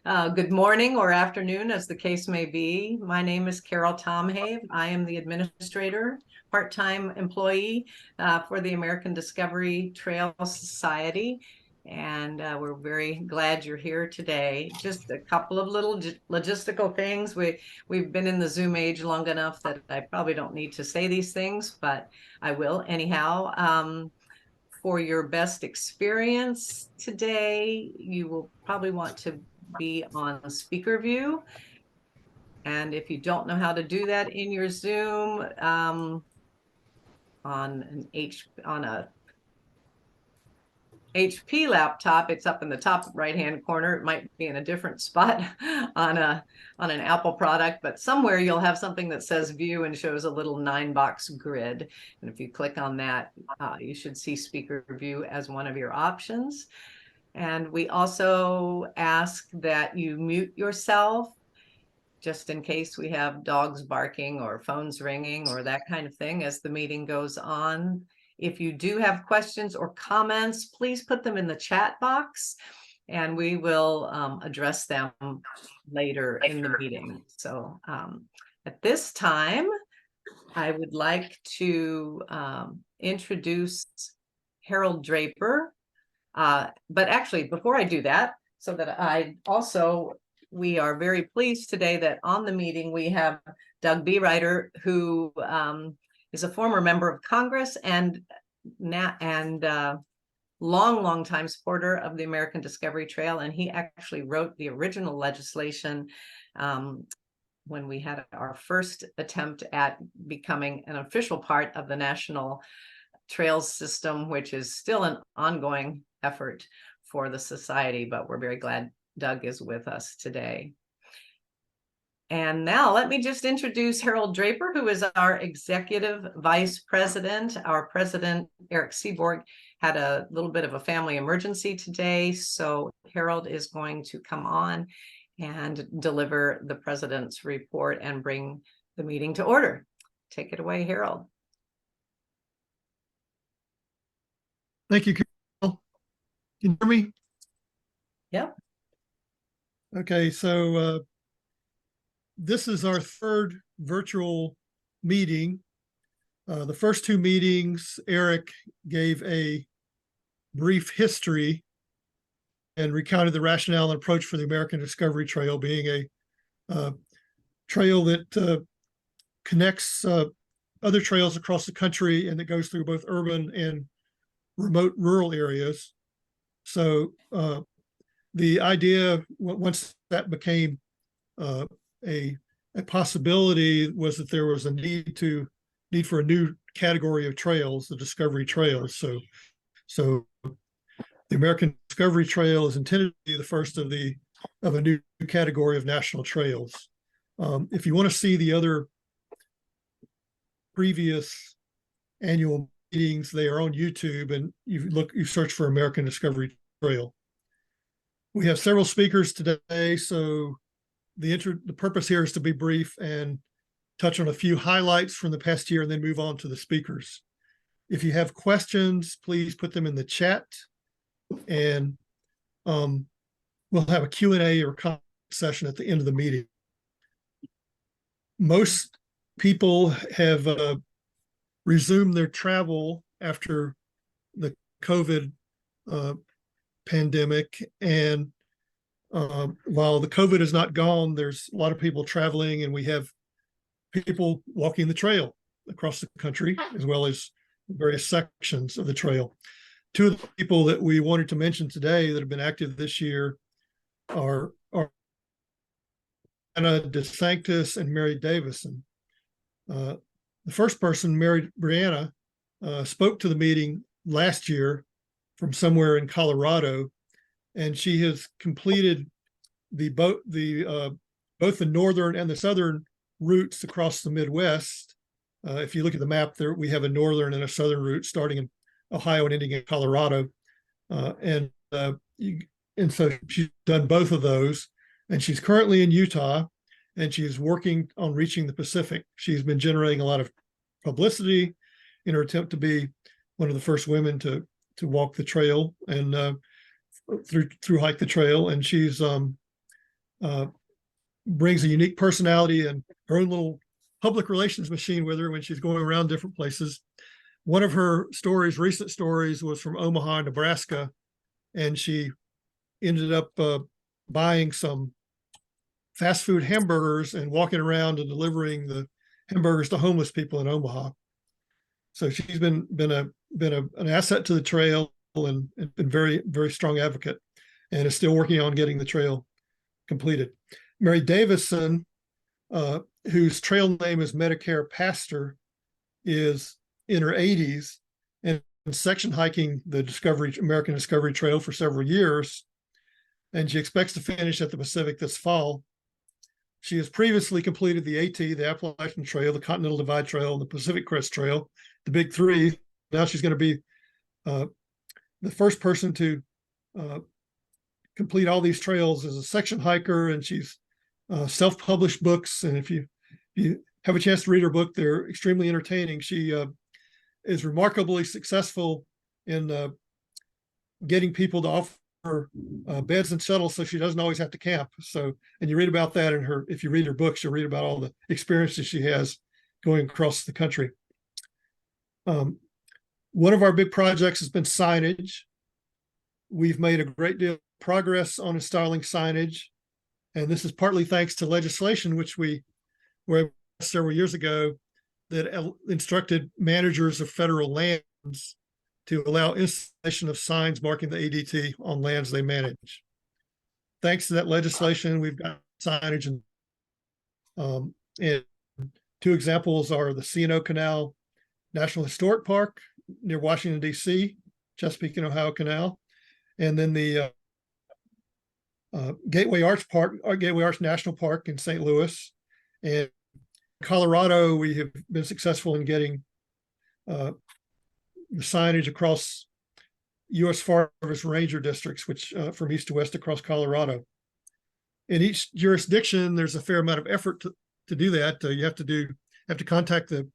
Good morning or afternoon, as the case may be. My name is Carol Tomhave. I am the administrator, part-time employee for the American Discovery Trail Society. And we're very glad you're here today. Just a couple of little logistical things. We've been in the Zoom age long enough that I probably don't need to say these things, but I will anyhow. For your best experience today, you will probably want to be on speaker view. And if you don't know how to do that in your Zoom, on a HP laptop, it's up in the top right-hand corner. It might be in a different spot on an Apple product, but somewhere you'll have something that says view and shows a little 9-box grid. And if you click on that, you should see speaker view as one of your options. And we also ask that you mute yourself just in case we have dogs barking or phones ringing or that kind of thing as the meeting goes on. If you do have questions or comments, please put them in the chat box and we will address them later in the meeting. So at this time, I would like to introduce Harold Draper. But actually, before I do that, so that we are very pleased today that on the meeting we have Doug Bereiter, who is a former member of Congress and long time supporter of the American Discovery Trail, and he actually wrote the original legislation when we had our first attempt at becoming an official part of the National Trails System, which is still an ongoing effort for the society, but we're very glad Doug is with us today. And now let me just introduce Harold Draper, who is our Executive Vice President. Our President, Eric Seaborg, had a little bit of a family emergency today, so Harold is going to come on and deliver the President's report and bring the meeting to order. Take it away, Harold. Thank you, Carol. Can you hear me? Yep. Okay, so this is our third virtual meeting. The first two meetings, Eric gave a brief history and recounted the rationale and approach for the American Discovery Trail, being a trail that connects other trails across the country and that goes through both urban and remote rural areas. So the idea, once that became a possibility, was that there was a need for a new category of trails, the Discovery Trails. So the American Discovery Trail is intended to be the first of a new category of national trails. If you want to see the other previous annual meetings, they are on YouTube, and you search for American Discovery Trail. We have several speakers today, so the purpose here is to be brief and touch on a few highlights from the past year and then move on to the speakers. If you have questions, please put them in the chat, and we'll have a Q&A or comment session at the end of the meeting. Most people have resumed their travel after the COVID pandemic, and while the COVID is not gone, there's a lot of people traveling, and we have people walking the trail across the country, as well as various sections of the trail. Two of the people that we wanted to mention today that have been active this year are Anna DeSanctis and Mary Davison. The first person, Mary Brianna, spoke to the meeting last year from somewhere in Colorado, and she has completed both the northern and the southern routes across the Midwest. If you look at the map there, we have a northern and a southern route starting in Ohio and ending in Colorado. And so she's done both of those, and she's currently in Utah, and she's working on reaching the Pacific. She's been generating a lot of publicity in her attempt to be one of the first women to walk the trail and through hike the trail. And she's brings a unique personality and her own little public relations machine with her when she's going around different places. One of her stories, recent stories, was from Omaha, Nebraska, and she ended up buying some fast food hamburgers and walking around and delivering the hamburgers to homeless people in Omaha. So she's been an asset to the trail and been very strong advocate, and is still working on getting the trail completed. Mary Davison, whose trail name is Medicare Pastor, is in her 80s and section hiking the American Discovery Trail for several years, and she expects to finish at the Pacific this fall. She has previously completed the AT, the Appalachian Trail, the Continental Divide Trail, and the Pacific Crest Trail, the big three. Now she's going to be the first person to complete all these trails as a section hiker, and she's self-published books. And if you have a chance to read her book, they're extremely entertaining. She is remarkably successful in getting people to offer beds and shuttles, so she doesn't always have to camp. So, and you read about that in her, if you read her books, you'll read about all the experiences she has going across the country. One of our big projects has been signage. We've made a great deal of progress on installing signage, and this is partly thanks to legislation which we were several years ago that instructed managers of federal lands to allow installation of signs marking the ADT on lands they manage. Thanks to that legislation, we've got signage, and two examples are the C&O Canal National Historic Park near Washington, D.C., Chesapeake and Ohio Canal, and then the Gateway Arch National Park in St. Louis. And Colorado, we have been successful in getting signage across U.S. Forest Ranger districts, which from east to west across Colorado. In each jurisdiction, there's a fair amount of effort to do that. You have to contact the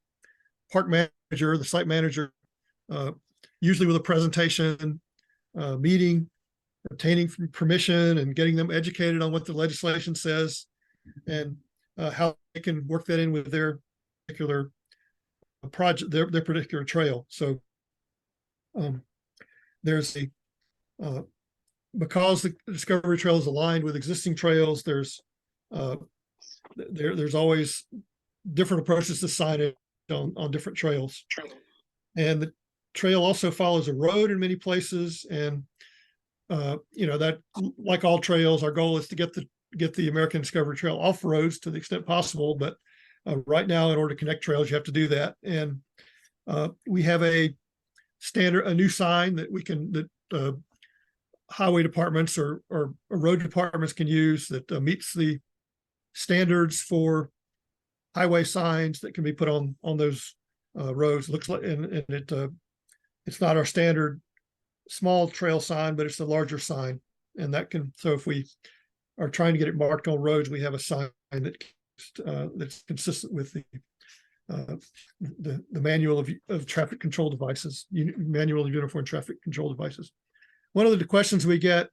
park manager, the site manager, usually with a presentation, meeting, obtaining permission, and getting them educated on what the legislation says and how they can work that in with their particular project, their particular trail. So there's because the Discovery Trail is aligned with existing trails, there's always different approaches to signage on different trails. And the trail also follows a road in many places. And that, like all trails, our goal is to get the American Discovery Trail off roads to the extent possible. But right now, in order to connect trails, you have to do that. And we have a new sign that highway departments or road departments can use that meets the standards for highway signs that can be put on those roads. Looks like, and it's not our standard small trail sign, but it's the larger sign, and that can. So if we are trying to get it marked on roads, we have a sign that's consistent with the manual of traffic control devices, manual of uniform traffic control devices. One of the questions we get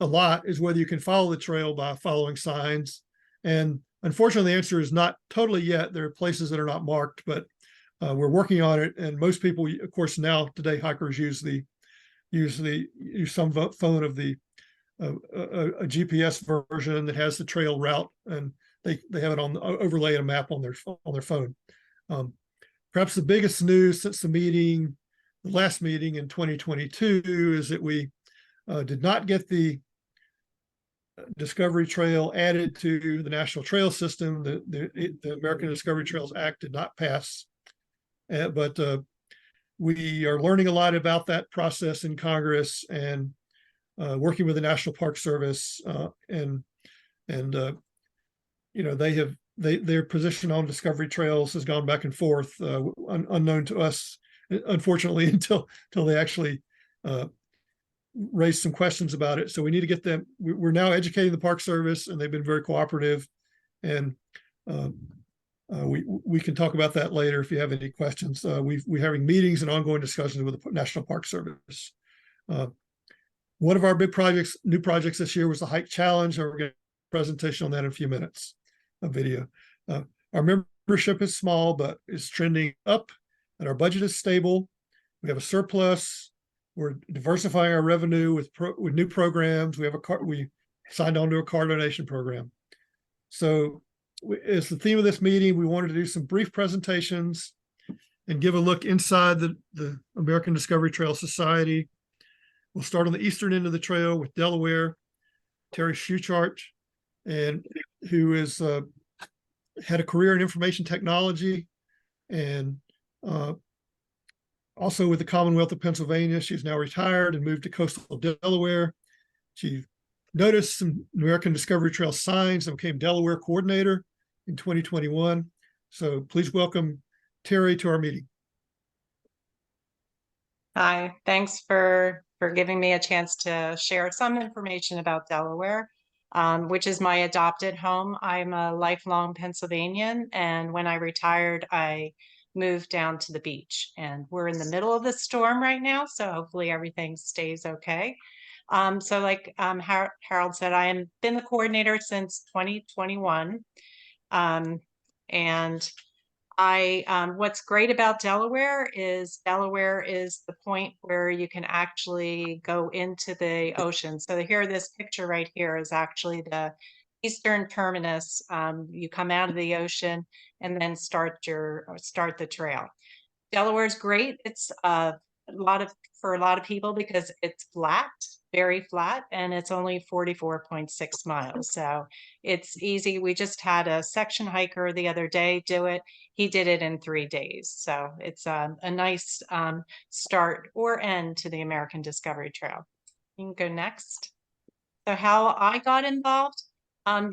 a lot is whether you can follow the trail by following signs. And unfortunately, the answer is not totally yet. There are places that are not marked, but we're working on it. And most people, of course, now today hikers use some phone of a GPS version that has the trail route, and they have it overlay a map on their phone. Perhaps the biggest news since the last meeting in 2022 is that we did not get the Discovery Trail added to the National Trail System. The American Discovery Trails Act did not pass, but we are learning a lot about that process in Congress and working with the National Park Service, and their position on Discovery Trails has gone back and forth, unknown to us, unfortunately, until they actually raised some questions about it. So we need to get them. We're now educating the Park Service, and they've been very cooperative. And we can talk about that later if you have any questions. We're having meetings and ongoing discussions with the National Park Service. One of our big new projects this year was the Hike Challenge. We're going presentation on that in a few minutes, a video. Our membership is small, but it's trending up, and our budget is stable. We have a surplus. We're diversifying our revenue with new programs. We signed on to a car donation program. So as the theme of this meeting, we wanted to do some brief presentations and give a look inside the American Discovery Trail Society. We'll start on the eastern end of the trail with Delaware, Terry Schuchart, and who is had a career in information technology, and also with the Commonwealth of Pennsylvania. She's now retired and moved to coastal Delaware. She noticed some American Discovery Trail signs and became Delaware coordinator in 2021. So please welcome Terry to our meeting. Hi, thanks for giving me a chance to share some information about Delaware, which is my adopted home. I'm a lifelong Pennsylvanian, and when I retired, I moved down to the beach. And we're in the middle of the storm right now, so hopefully everything stays okay. So like Harold said, I have been the coordinator since 2021. And what's great about Delaware is the point where you can actually go into the ocean. So here, this picture right here is actually the eastern terminus. You come out of the ocean and then start the trail. Delaware's great. It's for a lot of people because it's flat, very flat, and it's only 44.6 miles. So it's easy. We just had a section hiker the other day do it. He did it in 3 days. So it's a nice start or end to the American Discovery Trail. You can go next. So how I got involved.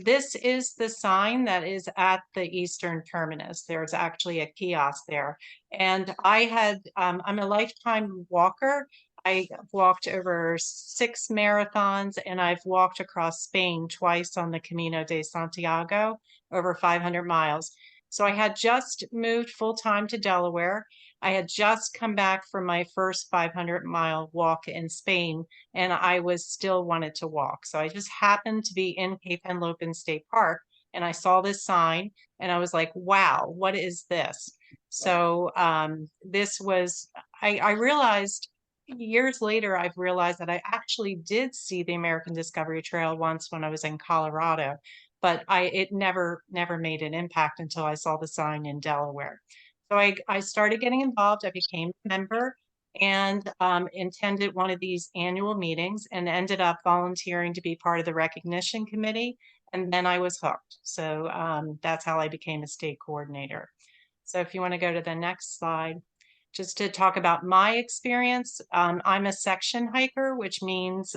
This is the sign that is at the eastern terminus. There's actually a kiosk there. And I'm a lifetime walker. I walked over 6 marathons, and I've walked across Spain twice on the Camino de Santiago, over 500 miles. So I had just moved full-time to Delaware. I had just come back from my first 500-mile walk in Spain, and I was still wanted to walk. So I just happened to be in Cape Henlopen State Park, and I saw this sign, and I was like, wow, what is this? So I realized years later, I've realized that I actually did see the American Discovery Trail once when I was in Colorado, but it never made an impact until I saw the sign in Delaware. So I started getting involved. I became a member and attended one of these annual meetings and ended up volunteering to be part of the recognition committee. And then I was hooked. So that's how I became a state coordinator. So if you want to go to the next slide, just to talk about my experience, I'm a section hiker, which means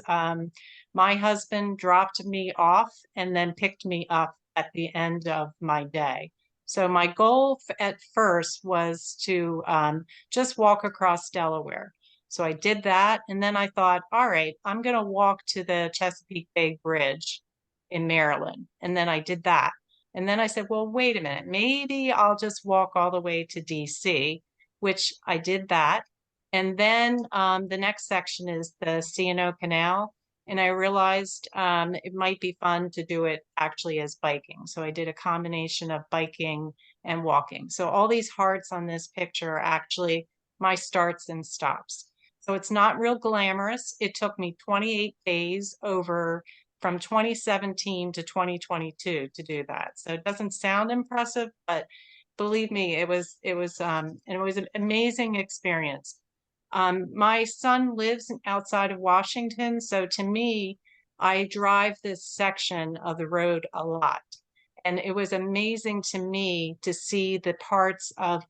my husband dropped me off and then picked me up at the end of my day. So my goal at first was to just walk across Delaware. So I did that. And then I thought, all right, I'm going to walk to the Chesapeake Bay Bridge in Maryland. And then I did that. And then I said, well, wait a minute, maybe I'll just walk all the way to DC, which I did that. And then the next section is the C&O Canal. And I realized it might be fun to do it actually as biking. So I did a combination of biking and walking. So all these hearts on this picture are actually my starts and stops. So it's not real glamorous. It took me 28 days from 2017 to 2022 to do that. So it doesn't sound impressive, but believe me, it was an amazing experience. My son lives outside of Washington, so to me, I drive this section of the road a lot. And it was amazing to me to see the parts of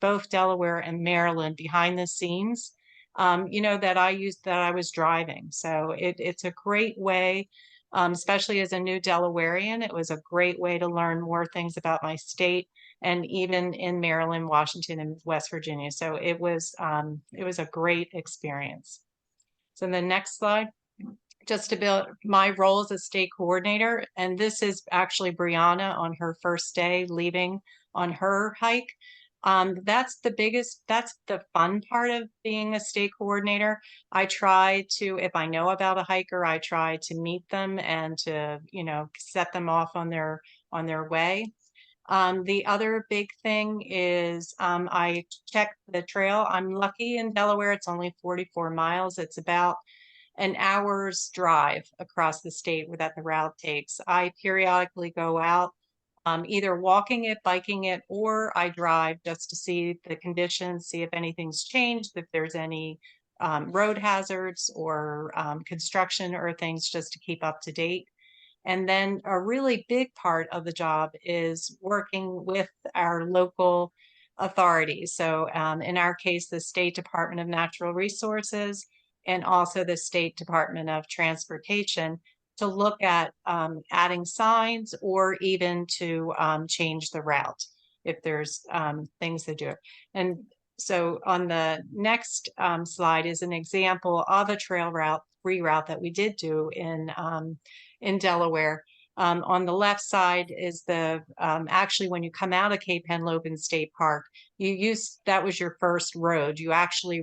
both Delaware and Maryland behind the scenes, that I was driving. So it's a great way, especially as a new Delawarean, it was a great way to learn more things about my state, and even in Maryland, Washington, and West Virginia. So it was a great experience. So the next slide, just to build my role as a state coordinator. And this is actually Brianna on her first day leaving on her hike. That's the fun part of being a state coordinator. I try to, if I know about a hiker, I try to meet them and to, set them off on their way. The other big thing is I check the trail. I'm lucky in Delaware, it's only 44 miles. It's about an hour's drive across the state that the route takes. I periodically go out, either walking it, biking it, or I drive just to see the conditions, see if anything's changed, if there's any road hazards or construction or things, just to keep up to date. And then a really big part of the job is working with our local authorities. So in our case, the State Department of Natural Resources and also the State Department of Transportation, to look at adding signs or even to change the route if there's things to do. And so on the next slide is an example of a trail route reroute that we did do in Delaware. On the left side is actually when you come out of Cape Henlopen State Park, that was your first road. You actually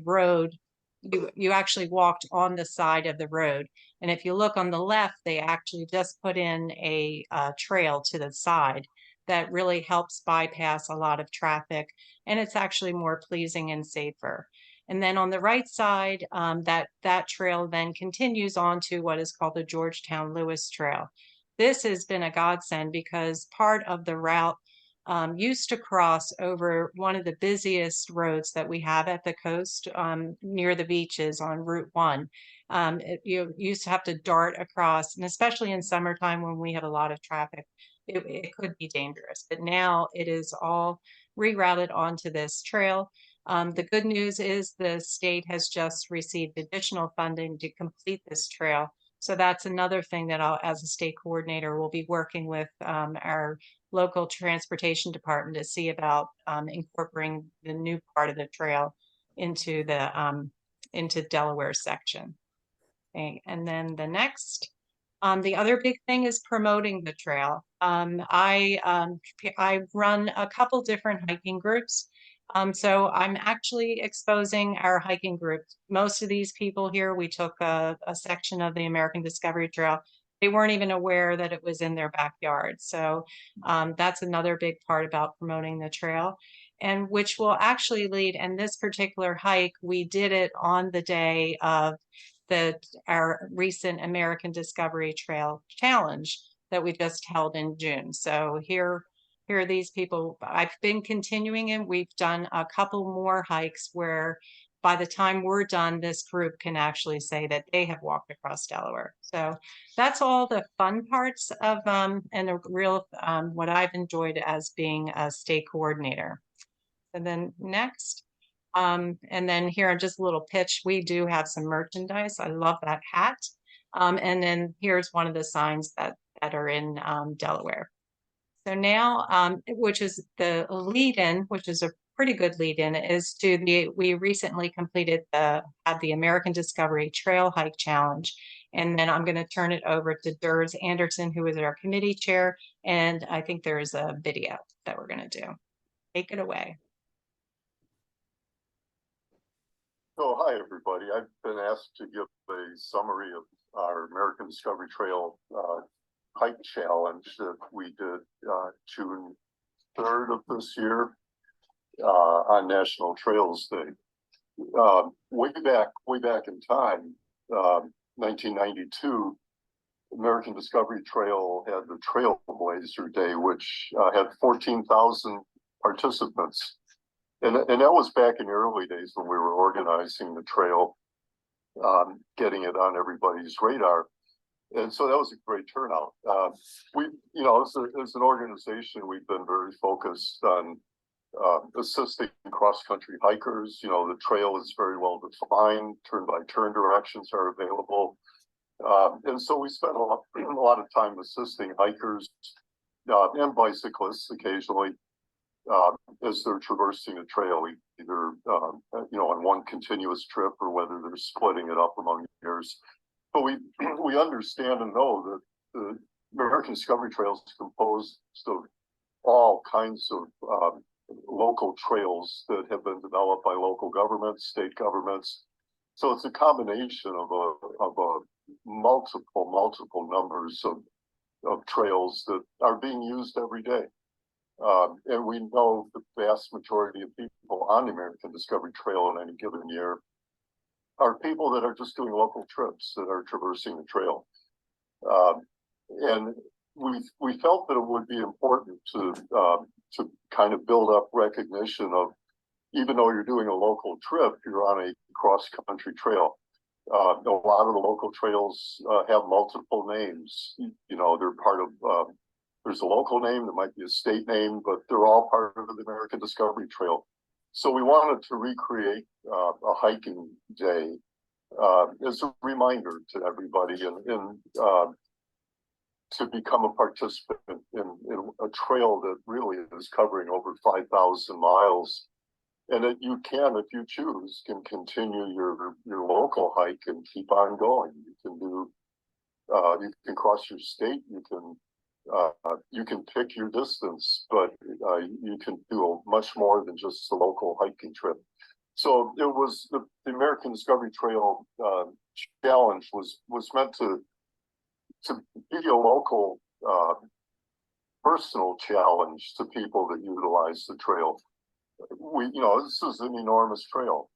walked on the side of the road. And if you look on the left, they actually just put in a trail to the side that really helps bypass a lot of traffic. And it's actually more pleasing and safer. And then on the right side, that trail then continues on to what is called the Georgetown Lewis Trail. This has been a godsend because part of the route used to cross over one of the busiest roads that we have at the coast near the beaches on Route 1. You used to have to dart across, and especially in summertime when we have a lot of traffic, it could be dangerous. But now it is all rerouted onto this trail. The good news is the state has just received additional funding to complete this trail. So that's another thing that as a state coordinator, will be working with our local transportation department to see about incorporating the new part of the trail into Delaware section. Okay, and then the next, the other big thing is promoting the trail. I run a couple different hiking groups. So I'm actually exposing our hiking group. Most of these people here, we took a section of the American Discovery Trail. They weren't even aware that it was in their backyard. So that's another big part about promoting the trail, and which will actually lead, and this particular hike, we did it on the day of our recent American Discovery Trail Challenge that we just held in June. So here are these people. I've been continuing, and we've done a couple more hikes where by the time we're done, this group can actually say that they have walked across Delaware. So that's all the fun parts of and the real what I've enjoyed as being a state coordinator. And then next, and then here, just a little pitch. We do have some merchandise. I love that hat. And then here's one of the signs that are in Delaware. So now, which is the lead-in, which is a pretty good lead-in, is we recently completed the American Discovery Trail Hike Challenge. And then I'm going to turn it over to Durs Anderson, who is our committee chair. And I think there's a video that we're going to do. Take it away. So hi, everybody. I've been asked to give a summary of our American Discovery Trail hike challenge that we did June 3rd of this year on National Trails Day. Way back in time, 1992, American Discovery Trail had the Trailblazer Day, which had 14,000 participants. And that was back in the early days when we were organizing the trail, getting it on everybody's radar. And so that was a great turnout. As an organization, we've been very focused on assisting cross-country hikers. The trail is very well defined, turn-by-turn directions are available. And so we spent a lot of time assisting hikers and bicyclists occasionally as they're traversing the trail, either on one continuous trip or whether they're splitting it up among years. But we understand and know that the American Discovery Trail is composed of all kinds of local trails that have been developed by local governments, state governments. So it's a combination of a multiple numbers of trails that are being used every day. And we know the vast majority of people on the American Discovery Trail in any given year are people that are just doing local trips that are traversing the trail. And we felt that it would be important to kind of build up recognition of, even though you're doing a local trip, you're on a cross-country trail. A lot of the local trails have multiple names. You know, they're part of, there's a local name, there might be a state name, but they're all part of the American Discovery Trail. So we wanted to recreate a hiking day as a reminder to everybody and to become a participant in a trail that really is covering over 5,000 miles. And that you can, if you choose, can continue your local hike and keep on going. You can do, you can cross your state. You can pick your distance, but you can do much more than just a local hiking trip. So it was the American Discovery Trail challenge was meant to be a local personal challenge to people that utilize the trail. This is an enormous trail,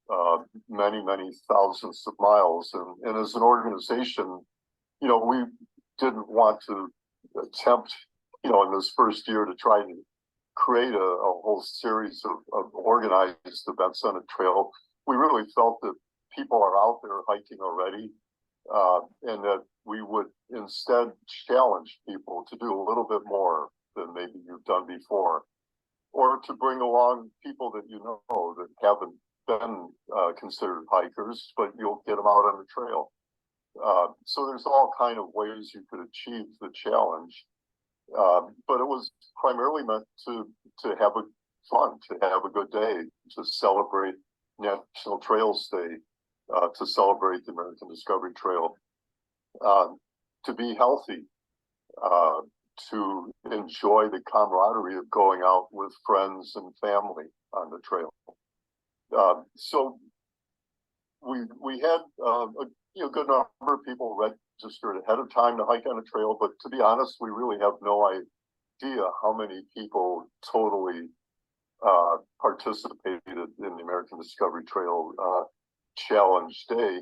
many thousands of miles, and as an organization, we didn't want to attempt, in this first year to try to create a whole series of organized events on a trail. We really felt that people are out there hiking already, and that we would instead challenge people to do a little bit more than maybe you've done before, or to bring along people that that haven't been considered hikers, but you'll get them out on the trail. So there's all kind of ways you could achieve the challenge, but it was primarily meant to have fun, to have a good day, to celebrate National Trails Day, to celebrate the American Discovery Trail, to be healthy, to enjoy the camaraderie of going out with friends and family on the trail. So we had a good number of people registered ahead of time to hike on a trail, but to be honest, we really have no idea how many people totally participated in the American Discovery Trail Challenge Day.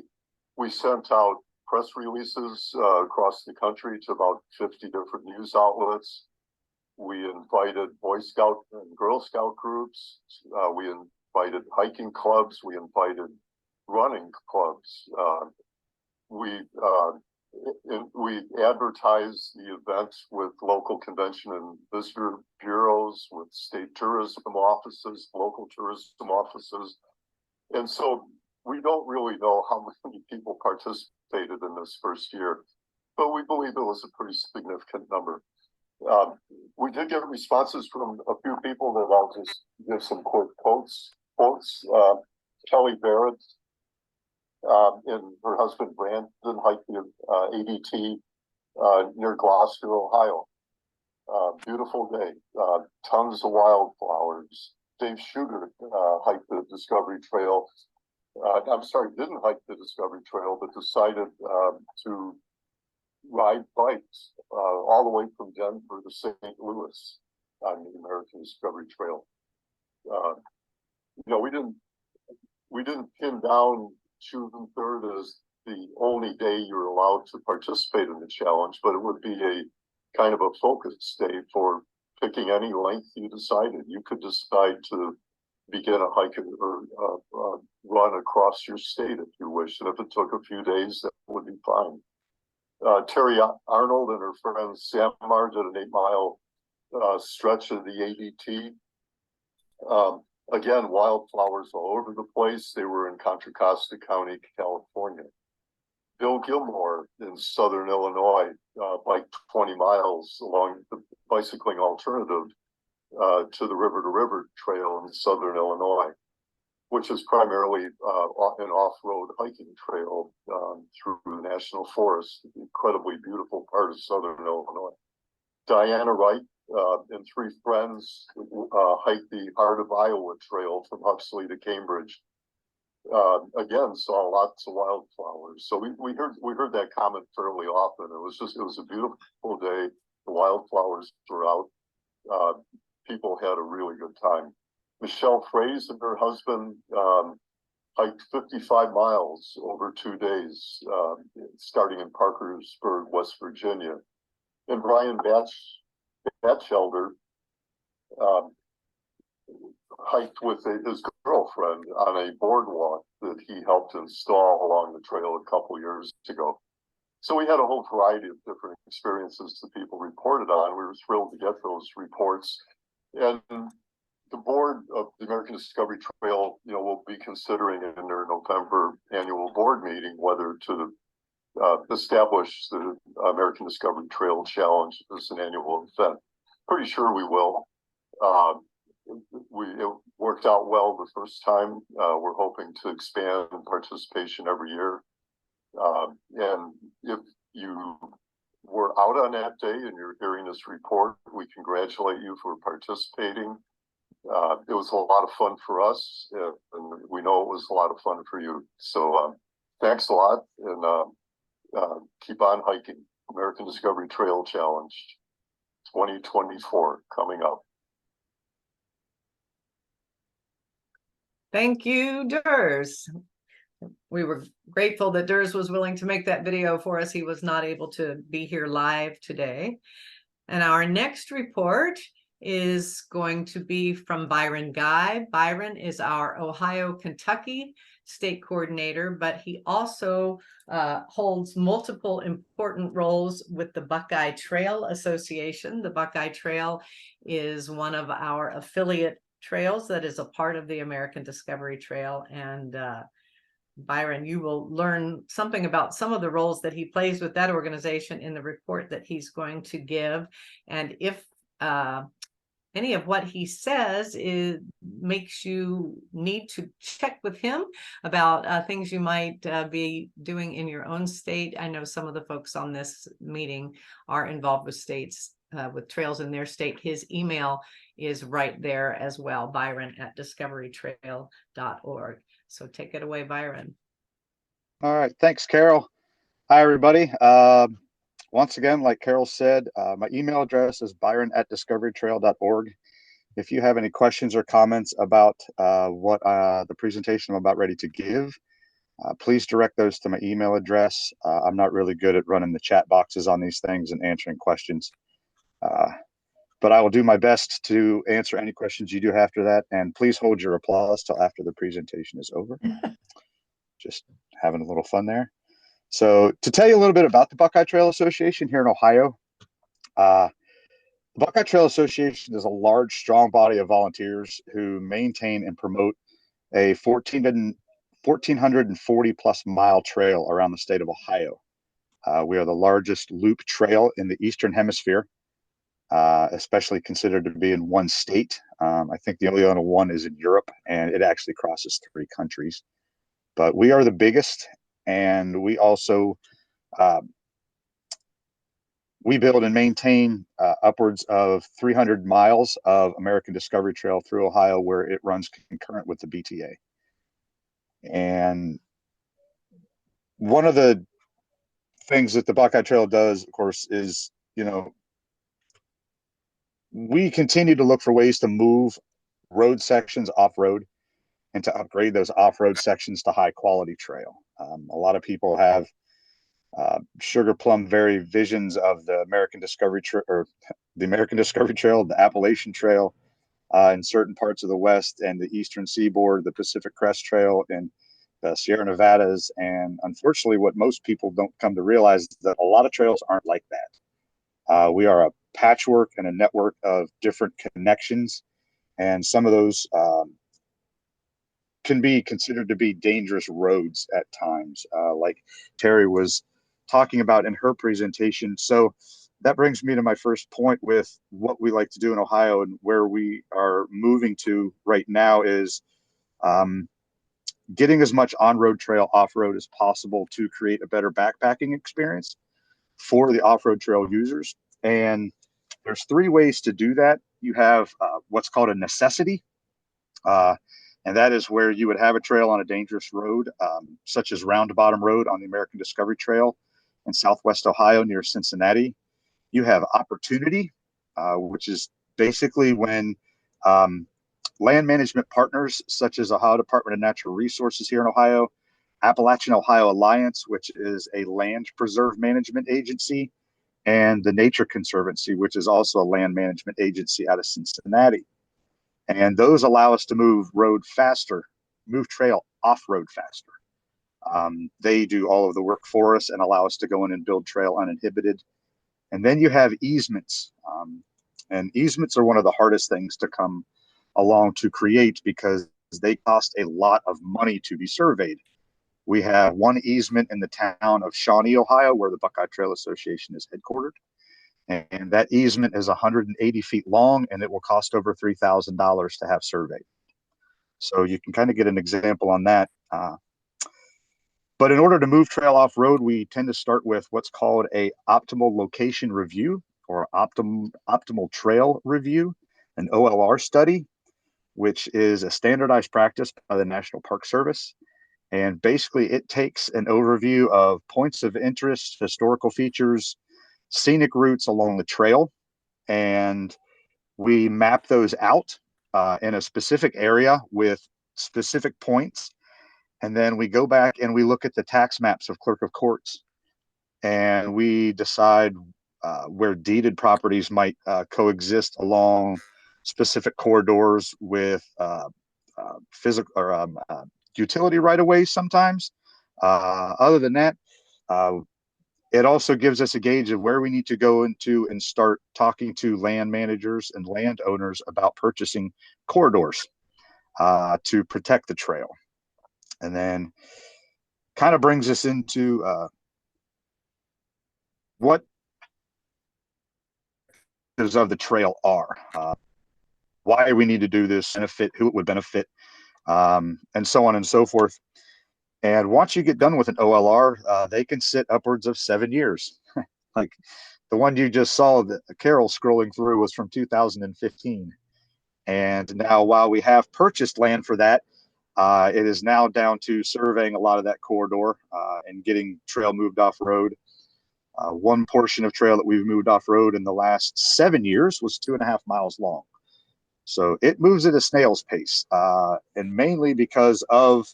We sent out press releases across the country to about 50 different news outlets. We invited Boy Scout and Girl Scout groups. We invited hiking clubs. We invited running clubs. We advertised the event with local convention and visitor bureaus, with state tourism offices, local tourism offices. And so we don't really know how many people participated in this first year, but we believe it was a pretty significant number. We did get responses from a few people that I'll just give some quick quotes. Kelly Barrett and her husband Brandon hiked the ADT near Gloucester, Ohio. Beautiful day, tons of wildflowers. Dave Sugar hiked the Discovery Trail. Didn't hike the Discovery Trail, but decided to ride bikes all the way from Denver to St. Louis on the American Discovery Trail. We didn't pin down June 3rd as the only day you're allowed to participate in the challenge, but it would be a kind of a focus day for picking any length you decided. You could decide to begin a hike or run across your state if you wish, and if it took a few days, that would be fine. Terry Arnold and her friend Samar did an 8-mile stretch of the ADT. Again, wildflowers all over the place. They were in Contra Costa County, California. Bill Gilmore in Southern Illinois biked 20 miles along the bicycling alternative to the River to River Trail in Southern Illinois, which is primarily an off-road hiking trail through the National Forest, an incredibly beautiful part of Southern Illinois. Diana Wright and 3 friends hiked the Heart of Iowa Trail from Huxley to Cambridge. Again, saw lots of wildflowers. So we heard that comment fairly often. It was a beautiful day. The wildflowers were out. People had a really good time. Michelle Fraze and her husband hiked 55 miles over 2 days, starting in Parkersburg, West Virginia. And Brian Batchelder hiked with his girlfriend on a boardwalk that he helped install along the trail a couple years ago. So we had a whole variety of different experiences that people reported on. We were thrilled to get those reports. And the board of the American Discovery Trail, will be considering in their November annual board meeting whether to establish the American Discovery Trail Challenge as an annual event. Pretty sure we will. It worked out well the first time. We're hoping to expand participation every year. And if you were out on that day and you're hearing this report, we congratulate you for participating. It was a lot of fun for us, and we know it was a lot of fun for you. So thanks a lot, and keep on hiking. American Discovery Trail Challenge 2024 coming up. Thank you, Durs. We were grateful that Durs was willing to make that video for us. He was not able to be here live today. And our next report is going to be from Byron Guy. Byron is our Ohio-Kentucky state coordinator, but he also holds multiple important roles with the Buckeye Trail Association. The Buckeye Trail is one of our affiliate trails that is a part of the American Discovery Trail. And Byron, you will learn something about some of the roles that he plays with that organization in the report that he's going to give. And if any of what he says makes you need to check with him about things you might be doing in your own state. I know some of the folks on this meeting are involved with states, with trails in their state. His email is right there as well, byron@discoverytrail.org. So take it away, Byron. All right. Thanks, Carol. Hi, everybody. Once again, like Carol said, my email address is byron@discoverytrail.org. If you have any questions or comments about what the presentation I'm about ready to give, please direct those to my email address. I'm not really good at running the chat boxes on these things and answering questions. But I will do my best to answer any questions you do after that. And please hold your applause till after the presentation is over. Just having a little fun there. So to tell you a little bit about the Buckeye Trail Association here in Ohio, the Buckeye Trail Association is a large, strong body of volunteers who maintain and promote a 1,440 plus mile trail around the state of Ohio. We are the largest loop trail in the Eastern Hemisphere, especially considered to be in one state. I think the only other one is in Europe, and it actually crosses 3 countries. But we are the biggest, and we also we build and maintain upwards of 300 miles of American Discovery Trail through Ohio, where it runs concurrent with the BTA. And one of the things that the Buckeye Trail does, of course, is, we continue to look for ways to move road sections off-road and to upgrade those off-road sections to high quality trail. A lot of people have sugar plum very visions of the American Discovery Trail, or the American Discovery Trail, the Appalachian Trail in certain parts of the West and the Eastern Seaboard, the Pacific Crest Trail and the Sierra Nevadas. And unfortunately, what most people don't come to realize is that a lot of trails aren't like that. We are a patchwork and a network of different connections, and some of those can be considered to be dangerous roads at times, like Terry was talking about in her presentation. So that brings me to my first point with what we like to do in Ohio, and where we are moving to right now is getting as much on-road trail off-road as possible to create a better backpacking experience for the off-road trail users. And there's 3 ways to do that. You have what's called a necessity. And that is where you would have a trail on a dangerous road, such as Round Bottom Road on the American Discovery Trail in Southwest Ohio near Cincinnati. You have opportunity, which is basically when land management partners such as Ohio Department of Natural Resources here in Ohio, Appalachian Ohio Alliance, which is a land preserve management agency, and the Nature Conservancy, which is also a land management agency out of Cincinnati. And those allow us to move road faster, move trail off-road faster. They do all of the work for us and allow us to go in and build trail uninhibited. And then you have easements. And easements are one of the hardest things to come along to create because they cost a lot of money to be surveyed. We have one easement in the town of Shawnee, Ohio, where the Buckeye Trail Association is headquartered. And that easement is 180 feet long, and it will cost over $3,000 to have surveyed. So you can kind of get an example on that. But in order to move trail off road, we tend to start with what's called a optimal location review or optimal trail review, an OLR study, which is a standardized practice by the National Park Service. And basically it takes an overview of points of interest, historical features, scenic routes along the trail, and we map those out in a specific area with specific points. And then we go back and we look at the tax maps of clerk of courts, and we decide where deeded properties might coexist along specific corridors with physical or utility right of ways sometimes. Other than that, it also gives us a gauge of where we need to go into and start talking to land managers and landowners about purchasing corridors to protect the trail. And then kind of brings us into what of the trail are, why we need to do this, benefit, who it would benefit, and so on and so forth. And once you get done with an OLR, they can sit upwards of 7 years. Like the one you just saw that Carol scrolling through was from 2015. And now while we have purchased land for that, it is now down to surveying a lot of that corridor and getting trail moved off road. One portion of trail that we've moved off road in the last 7 years was 2.5 miles long. So it moves at a snail's pace, and mainly because of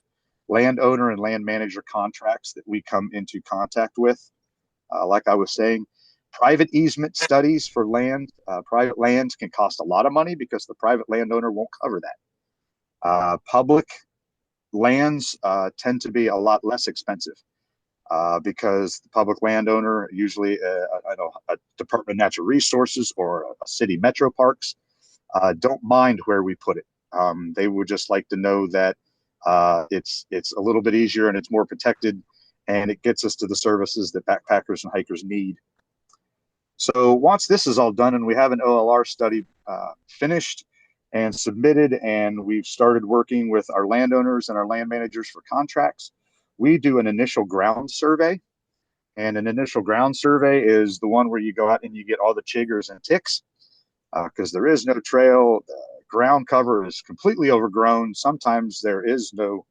landowner and land manager contracts that we come into contact with. Like I was saying, private easement studies for land, private lands can cost a lot of money because the private landowner won't cover that. Public lands tend to be a lot less expensive because the public landowner, usually a Department of Natural Resources or a city metro parks, don't mind where we put it. They would just like to know that it's a little bit easier and it's more protected, and it gets us to the services that backpackers and hikers need. So once this is all done and we have an OLR study finished and submitted, and we've started working with our landowners and our land managers for contracts, we do an initial ground survey. And an initial ground survey is the one where you go out and you get all the chiggers and ticks because there is no trail. The ground cover is completely overgrown. Sometimes there's no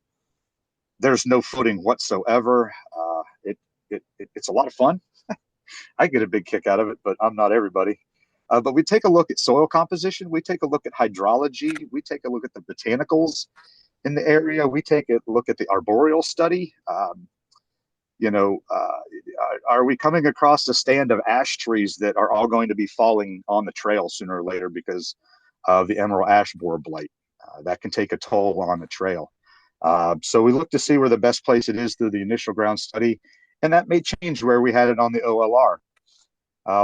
footing whatsoever. It's a lot of fun. I get a big kick out of it, but I'm not everybody. But we take a look at soil composition. We take a look at hydrology. We take a look at the botanicals in the area. We take a look at the arboreal study. Are we coming across a stand of ash trees that are all going to be falling on the trail sooner or later because of the emerald ash borer blight? That can take a toll on the trail. So we look to see where the best place it is through the initial ground study, and that may change where we had it on the OLR.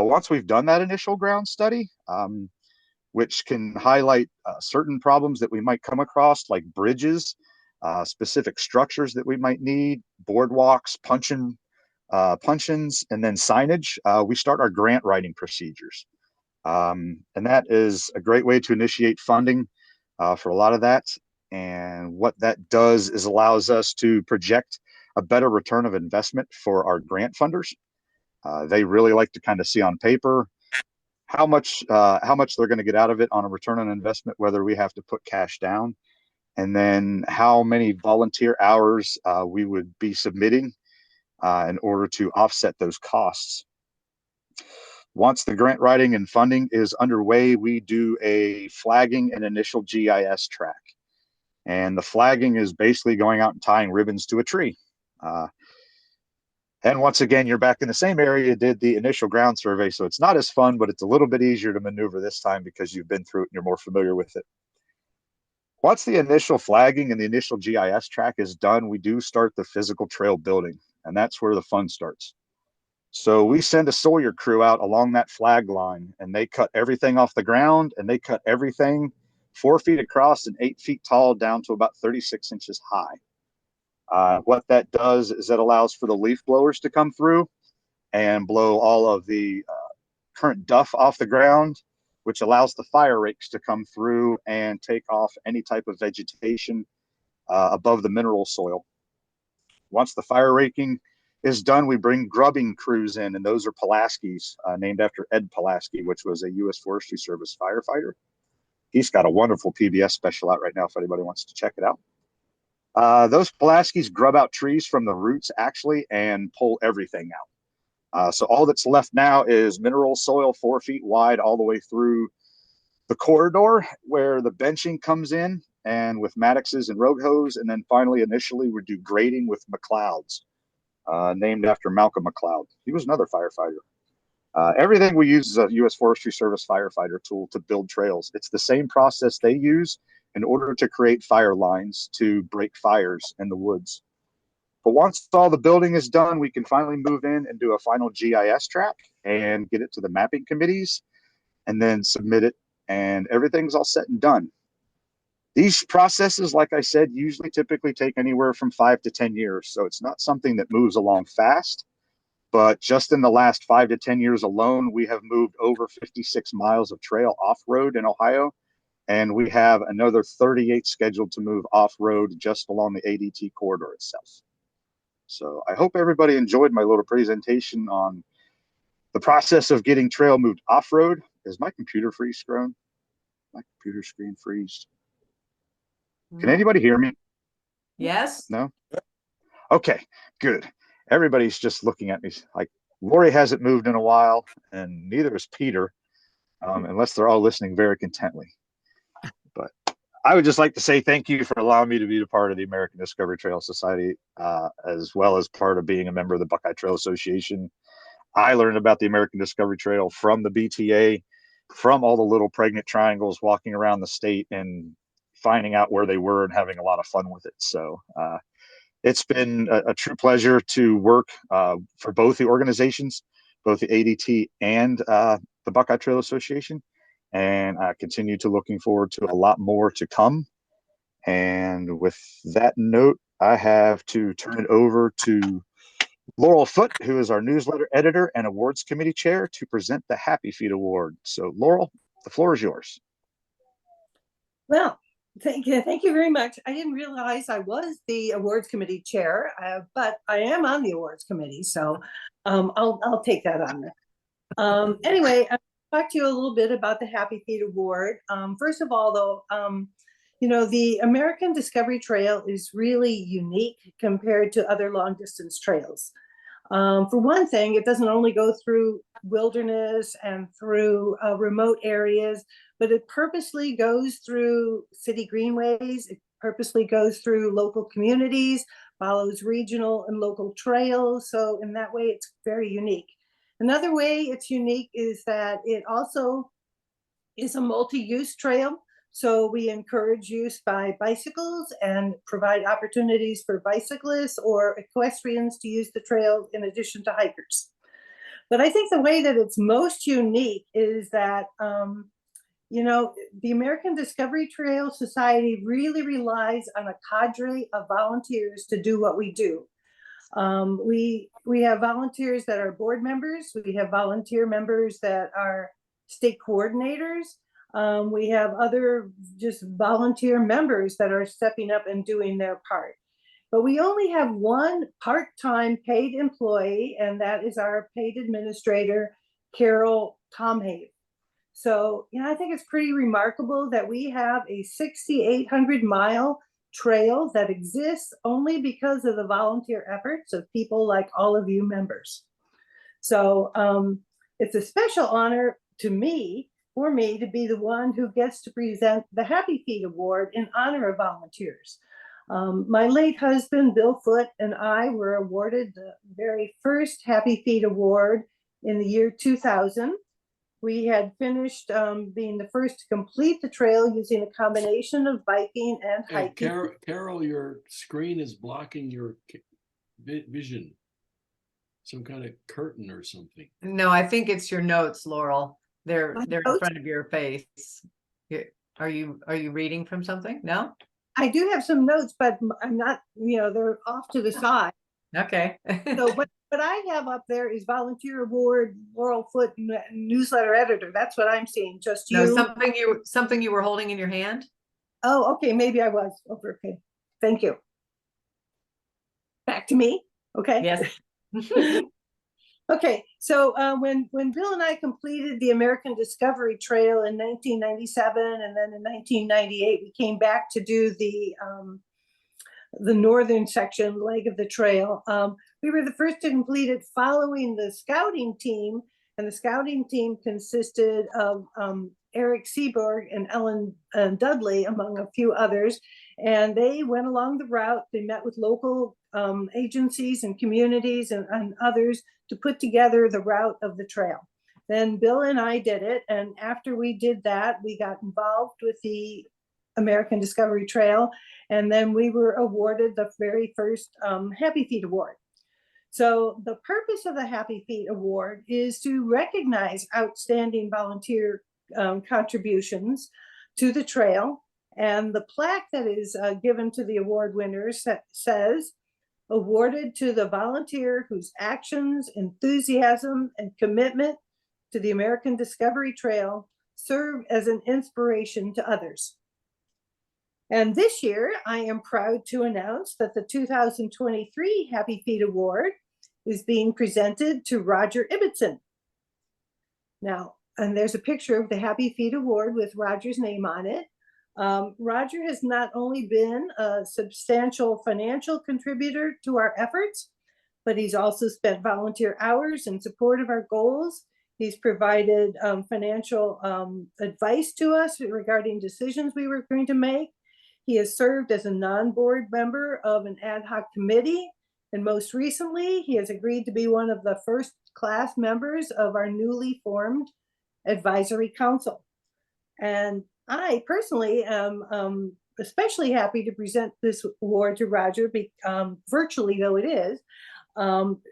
Once we've done that initial ground study, which can highlight certain problems that we might come across, like bridges, specific structures that we might need, boardwalks, punch-ins, and then signage, we start our grant writing procedures. And that is a great way to initiate funding for a lot of that. And what that does is allows us to project a better return of investment for our grant funders. They really like to kind of see on paper how much they're going to get out of it on a return on investment, whether we have to put cash down, and then how many volunteer hours we would be submitting in order to offset those costs. Once the grant writing and funding is underway, we do a flagging and initial GIS track. And the flagging is basically going out and tying ribbons to a tree. And once again, you're back in the same area you did the initial ground survey. So it's not as fun, but it's a little bit easier to maneuver this time because you've been through it and you're more familiar with it. Once the initial flagging and the initial GIS track is done, we do start the physical trail building, and that's where the fun starts. So we send a Sawyer crew out along that flag line, and they cut everything off the ground, and they cut everything 4 feet across and 8 feet tall down to about 36 inches high. What that does is that allows for the leaf blowers to come through and blow all of the current duff off the ground, which allows the fire rakes to come through and take off any type of vegetation above the mineral soil. Once the fire raking is done, we bring grubbing crews in, and those are Pulaski's, named after Ed Pulaski, which was a U.S. Forestry Service firefighter. He's got a wonderful PBS special out right now if anybody wants to check it out. Those Pulaski's grub out trees from the roots actually and pull everything out. So all that's left now is mineral soil 4 feet wide all the way through the corridor where the benching comes in, and with Maddoxes and road hose. And then finally, initially, we do grading with McLeod's, named after Malcolm McLeod. He was another firefighter. Everything we use is a U.S. Forestry Service firefighter tool to build trails. It's the same process they use in order to create fire lines to break fires in the woods. But once all the building is done, we can finally move in and do a final GIS track and get it to the mapping committees and then submit it, and everything's all set and done. These processes, like I said, usually typically take anywhere from 5 to 10 years. So it's not something that moves along fast, but just in the last 5 to 10 years alone, we have moved over 56 miles of trail off-road in Ohio. And we have another 38 scheduled to move off-road just along the ADT corridor itself. So I hope everybody enjoyed my little presentation on the process of getting trail moved off-road. Is my computer freeze-grown? My computer screen freezed. Can anybody hear me? Yes. No? Okay, good. Everybody's just looking at me like Lori hasn't moved in a while, and neither is Peter, unless they're all listening very contently. But I would just like to say thank you for allowing me to be a part of the American Discovery Trail Society, as well as part of being a member of the Buckeye Trail Association. I learned about the American Discovery Trail from the BTA, from all the little pregnant triangles walking around the state and finding out where they were and having a lot of fun with it. So it's been a true pleasure to work for both the organizations, both the ADT and the Buckeye Trail Association. And I continue to looking forward to a lot more to come. And with that note, I have to turn it over to Laurel Foote, who is our newsletter editor and awards committee chair, to present the Happy Feet Award. So Laurel, the floor is yours. Well, thank you very much. I didn't realize I was the awards committee chair, but I am on the awards committee, so I'll take that on. Anyway, I'll talk to you a little bit about the Happy Feet Award. First of all, though, you know, the American Discovery Trail is really unique compared to other long distance trails. For one thing, it doesn't only go through wilderness and through remote areas, but it purposely goes through city greenways. It purposely goes through local communities, follows regional and local trails. So in that way, it's very unique. Another way it's unique is that it also is a multi-use trail. So we encourage use by bicycles and provide opportunities for bicyclists or equestrians to use the trail in addition to hikers. But I think the way that it's most unique is that, you know, the American Discovery Trail Society really relies on a cadre of volunteers to do what we do. We have volunteers that are board members. We have volunteer members that are state coordinators. We have other just volunteer members that are stepping up and doing their part. But we only have one part-time paid employee, and that is our paid administrator, Carol Tomhave. So, I think it's pretty remarkable that we have a 6,800-mile trail that exists only because of the volunteer efforts of people like all of you members. So it's a special honor for me to be the one who gets to present the Happy Feet Award in honor of volunteers. My late husband, Bill Foote, and I were awarded the very first Happy Feet Award in the year 2000. We had finished being the first to complete the trail using a combination of biking and Hey, hiking. Carol, your screen is blocking your vision. Some kind of curtain or something. No, I think it's your notes, Laurel. They're My in notes? front of your face. Are you reading from something? No? I do have some notes, but I'm not, they're off to the side. Okay. So what I have up there is volunteer award, Laurel Foote, newsletter editor. That's what I'm seeing. Just you. No, something you were holding in your hand? Oh, okay. Maybe I was. Okay. Thank you. Back to me. Okay. Yes. Okay. So when Bill and I completed the American Discovery Trail in 1997, and then in 1998, we came back to do the northern section leg of the trail. We were the first to complete it following the scouting team, and the scouting team consisted of Eric Seaborg and Ellen Dudley, among a few others. And they went along the route. They met with local agencies and communities and others to put together the route of the trail. Then Bill and I did it. And after we did that, we got involved with the American Discovery Trail. And then we were awarded the very first Happy Feet Award. So the purpose of the Happy Feet Award is to recognize outstanding volunteer contributions to the trail. And the plaque that is given to the award winners says, awarded to the volunteer whose actions, enthusiasm, and commitment to the American Discovery Trail serve as an inspiration to others. And this year, I am proud to announce that the 2023 Happy Feet Award is being presented to Roger Ibbotson. Now, and there's a picture of the Happy Feet Award with Roger's name on it. Roger has not only been a substantial financial contributor to our efforts, but he's also spent volunteer hours in support of our goals. He's provided financial advice to us regarding decisions we were going to make. He has served as a non-board member of an ad hoc committee. And most recently, he has agreed to be one of the first class members of our newly formed advisory council. And I personally am especially happy to present this award to Roger, virtually though it is,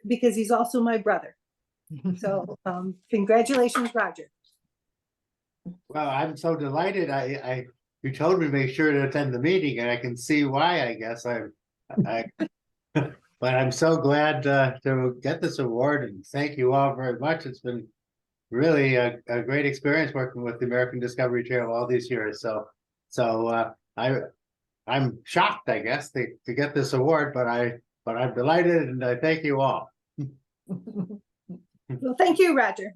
because he's also my brother. So congratulations, Roger. Well, I'm so delighted. You told me to make sure to attend the meeting, and I can see why. I guess but I'm so glad to get this award, and thank you all very much. It's been really a great experience working with the American Discovery Trail all these years. So I'm shocked, I guess, to get this award, but I'm delighted, and I thank you all. Well, thank you, Roger.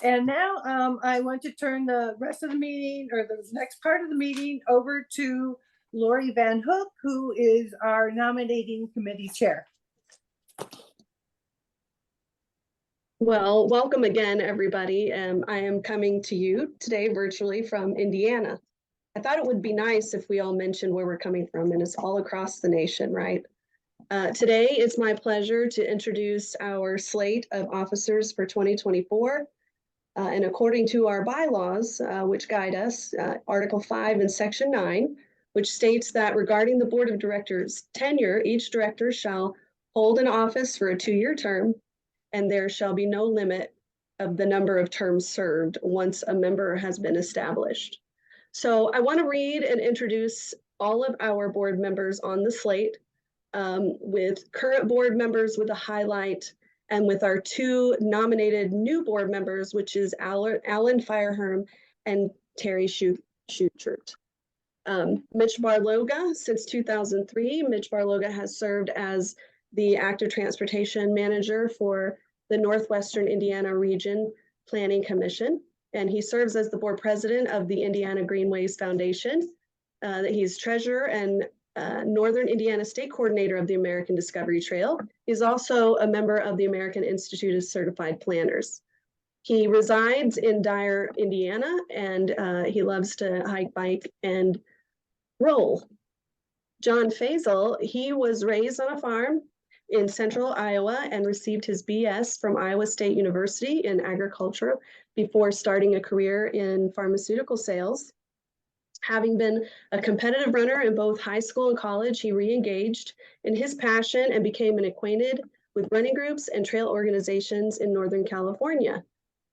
And now I want to turn the rest of the meeting, or the next part of the meeting, over to Lori Van Hook, who is our nominating committee chair. Well, welcome again, everybody. I am coming to you today virtually from Indiana. I thought it would be nice if we all mentioned where we're coming from, and it's all across the nation, right? Today, it's my pleasure to introduce our slate of officers for 2024. And according to our bylaws, which guide us, Article 5 and Section 9, which states that regarding the Board of Directors' tenure, each director shall hold an office for a 2-year term, and there shall be no limit of the number of terms served once a member has been established. So I want to read and introduce all of our board members on the slate, with current board members with a highlight, and with our 2 nominated new board members, which is Alan Fireherm and Terry Schutert. Mitch Barloga, since 2003, Mitch Barloga has served as the active transportation manager for the Northwestern Indiana region, Planning Commission, and he serves as the board president of the Indiana Greenways Foundation. He's treasurer and Northern Indiana State Coordinator of the American Discovery Trail. He's also a member of the American Institute of Certified Planners. He resides in Dyer, Indiana, and he loves to hike, bike, and roll. John Faisal, he was raised on a farm in central Iowa and received his BS from Iowa State University in agriculture before starting a career in pharmaceutical sales. Having been a competitive runner in both high school and college, he re-engaged in his passion and became acquainted with running groups and trail organizations in Northern California.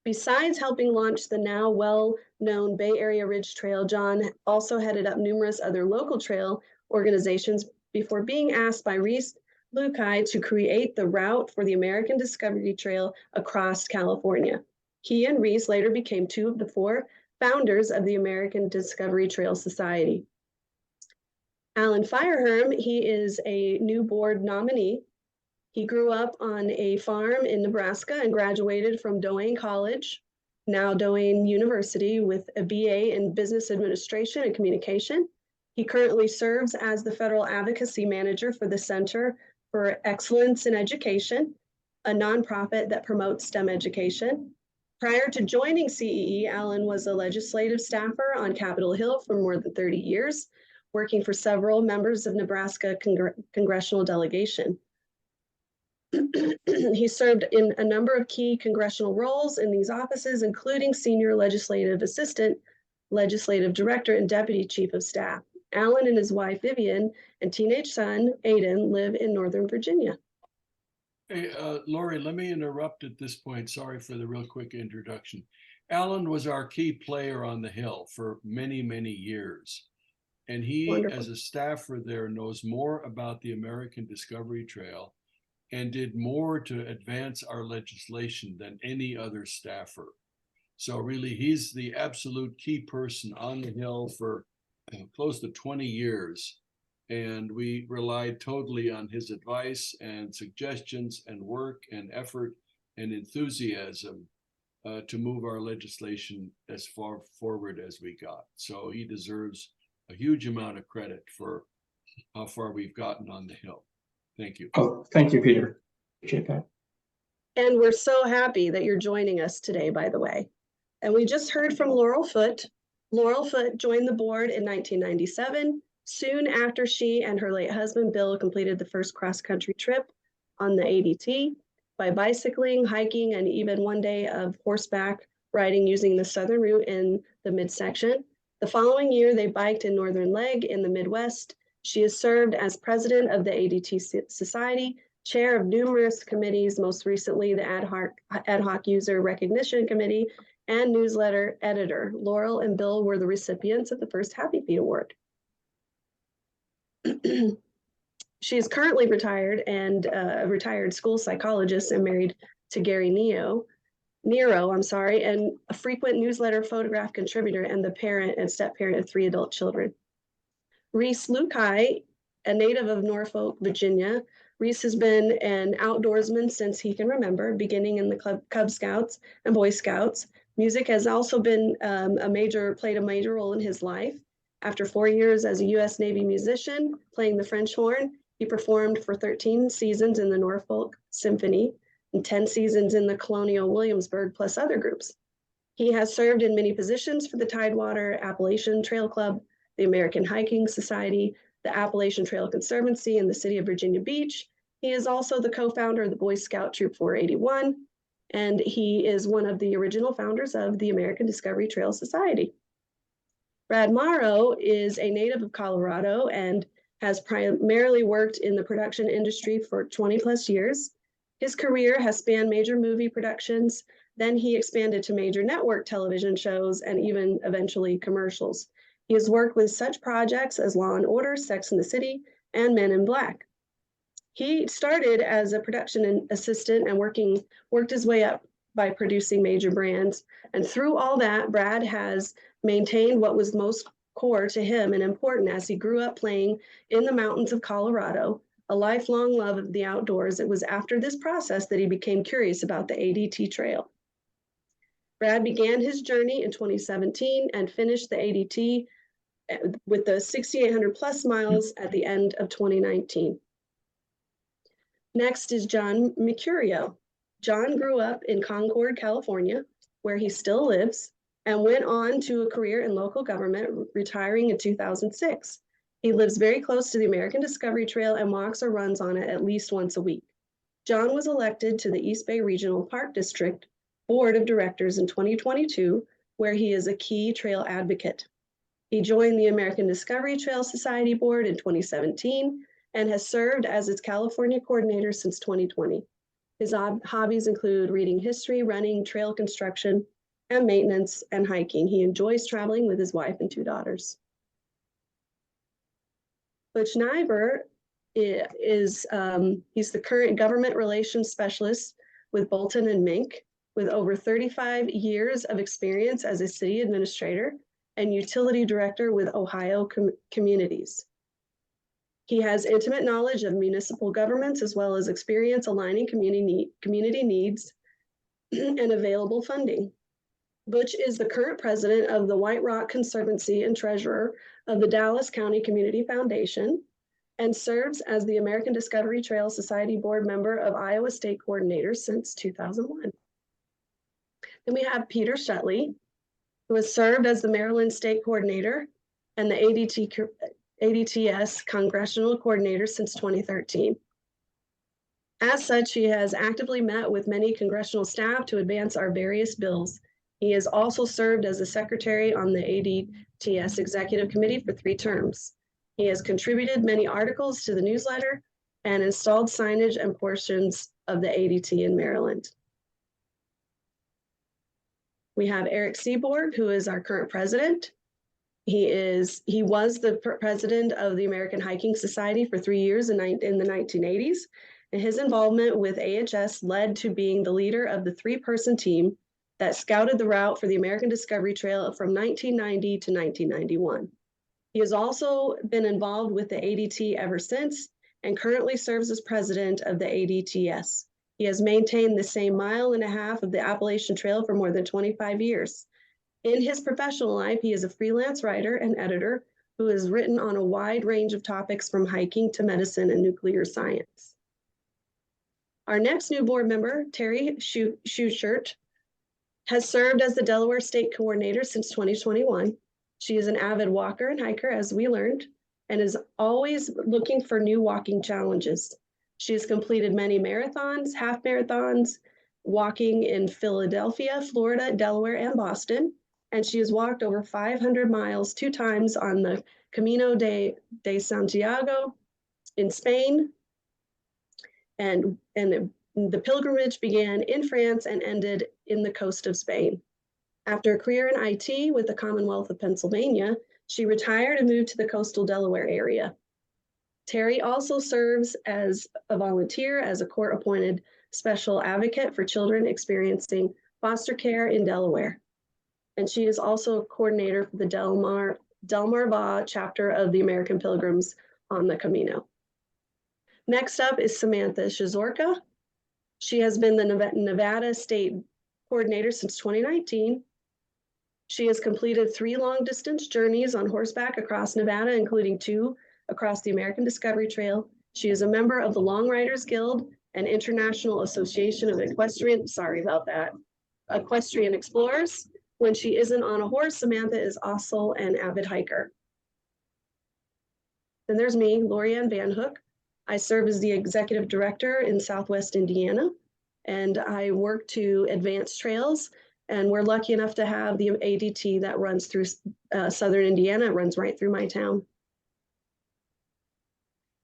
Besides helping launch the now well-known Bay Area Ridge Trail, John also headed up numerous other local trail organizations before being asked by Reese Lukai to create the route for the American Discovery Trail across California. He and Reese later became two of the four founders of the American Discovery Trail Society. Alan Fireherm, he is a new board nominee. He grew up on a farm in Nebraska and graduated from Doane College, now Doane University, with a BA in Business Administration and Communication. He currently serves as the Federal Advocacy Manager for the Center for Excellence in Education, a nonprofit that promotes STEM education. Prior to joining CEE, Alan was a legislative staffer on Capitol Hill for more than 30 years, working for several members of Nebraska congressional delegation. He served in a number of key congressional roles in these offices, including senior legislative assistant, legislative director, and deputy chief of staff. Alan and his wife, Vivian, and teenage son, Aiden, live in Northern Virginia. Hey, Lori, let me interrupt at this point. Sorry for the real quick introduction. Alan was our key player on the Hill for many, many years. And he, Wonderful. as a staffer there, knows more about the American Discovery Trail and did more to advance our legislation than any other staffer. So really, he's the absolute key person on the Hill for close to 20 years. And we relied totally on his advice and suggestions and work and effort and enthusiasm to move our legislation as far forward as we got. So he deserves a huge amount of credit for how far we've gotten on the Hill. Thank you. Oh, thank you, Peter. Appreciate that. And we're so happy that you're joining us today, by the way. And we just heard from Laurel Foote. Laurel Foote joined the board in 1997, soon after she and her late husband, Bill, completed the first cross-country trip on the ADT by bicycling, hiking, and even one day of horseback riding using the southern route in the midsection. The following year, they biked in Northern Leg in the Midwest. She has served as president of the ADT Society, chair of numerous committees, most recently the Ad Hoc User Recognition Committee, and newsletter editor. Laurel and Bill were the recipients of the first Happy Feet Award. She is currently retired and a retired school psychologist and married to Gary Nero, and a frequent newsletter photograph contributor and the parent and step-parent of 3 adult children. Reese Lukai, a native of Norfolk, Virginia. Reese has been an outdoorsman since he can remember, beginning in the Cub Scouts and Boy Scouts. Music has also been played a major role in his life. After 4 years as a U.S. Navy musician, playing the French horn, he performed for 13 seasons in the Norfolk Symphony and 10 seasons in the Colonial Williamsburg, plus other groups. He has served in many positions for the Tidewater Appalachian Trail Club, the American Hiking Society, the Appalachian Trail Conservancy, and the City of Virginia Beach. He is also the co-founder of the Boy Scout Troop 481, and he is one of the original founders of the American Discovery Trail Society. Brad Morrow is a native of Colorado and has primarily worked in the production industry for 20 plus years. His career has spanned major movie productions, then he expanded to major network television shows and even eventually commercials. He has worked with such projects as Law and Order, Sex and the City, and Men in Black. He started as a production assistant and worked his way up by producing major brands. And through all that, Brad has maintained what was most core to him and important as he grew up playing in the mountains of Colorado, a lifelong love of the outdoors. It was after this process that he became curious about the ADT Trail. Brad began his journey in 2017 and finished the ADT with the 6,800 plus miles at the end of 2019. Next is John Mercurio. John grew up in Concord, California, where he still lives, and went on to a career in local government, retiring in 2006. He lives very close to the American Discovery Trail and walks or runs on it at least once a week. John was elected to the East Bay Regional Park District Board of Directors in 2022, where he is a key trail advocate. He joined the American Discovery Trail Society Board in 2017 and has served as its California coordinator since 2020. His hobbies include reading history, running, trail construction, and maintenance, and hiking. He enjoys traveling with his wife and 2 daughters. Butch Nyber is he's the current government relations specialist with Bolton and Mink, with over 35 years of experience as a city administrator and utility director with Ohio communities. He has intimate knowledge of municipal governments as well as experience aligning community needs and available funding. Butch is the current president of the White Rock Conservancy and treasurer of the Dallas County Community Foundation, and serves as the American Discovery Trail Society board member of Iowa State Coordinator since 2001. Then we have Peter Shutley, who has served as the Maryland State Coordinator and the ADTS Congressional Coordinator since 2013. As such, he has actively met with many congressional staff to advance our various bills. He has also served as a secretary on the ADTS Executive Committee for 3 terms. He has contributed many articles to the newsletter and installed signage and portions of the ADT in Maryland. We have Eric Seaborg, who is our current president. He was the president of the American Hiking Society for 3 years in the 1980s, and his involvement with AHS led to being the leader of the 3-person team that scouted the route for the American Discovery Trail from 1990 to 1991. He has also been involved with the ADT ever since and currently serves as president of the ADTS. He has maintained the same 1.5 miles of the Appalachian Trail for more than 25 years. In his professional life, he is a freelance writer and editor who has written on a wide range of topics from hiking to medicine and nuclear science. Our next new board member, Terry Schuchert, has served as the Delaware State Coordinator since 2021. She is an avid walker and hiker, as we learned, and is always looking for new walking challenges. She has completed many marathons, half marathons, walking in Philadelphia, Florida, Delaware, and Boston. And she has walked over 500 miles 2 times on the Camino de Santiago in Spain. And the pilgrimage began in France and ended in the coast of Spain. After a career in IT with the Commonwealth of Pennsylvania, she retired and moved to the coastal Delaware area. Terry also serves as a volunteer as a court-appointed special advocate for children experiencing foster care in Delaware. And she is also a coordinator for the Delmarva chapter of the American Pilgrims on the Camino. Next up is Samantha Shazorka. She has been the Nevada State Coordinator since 2019. She has completed 3 long-distance journeys on horseback across Nevada, including 2 across the American Discovery Trail. She is a member of the Long Riders Guild and International Association of Equestrian Explorers. When she isn't on a horse, Samantha is also an avid hiker. Then there's me, Lorianne Van Hook. I serve as the Executive Director in Southwest Indiana, and I work to advance trails. And we're lucky enough to have the ADT that runs through Southern Indiana. It runs right through my town.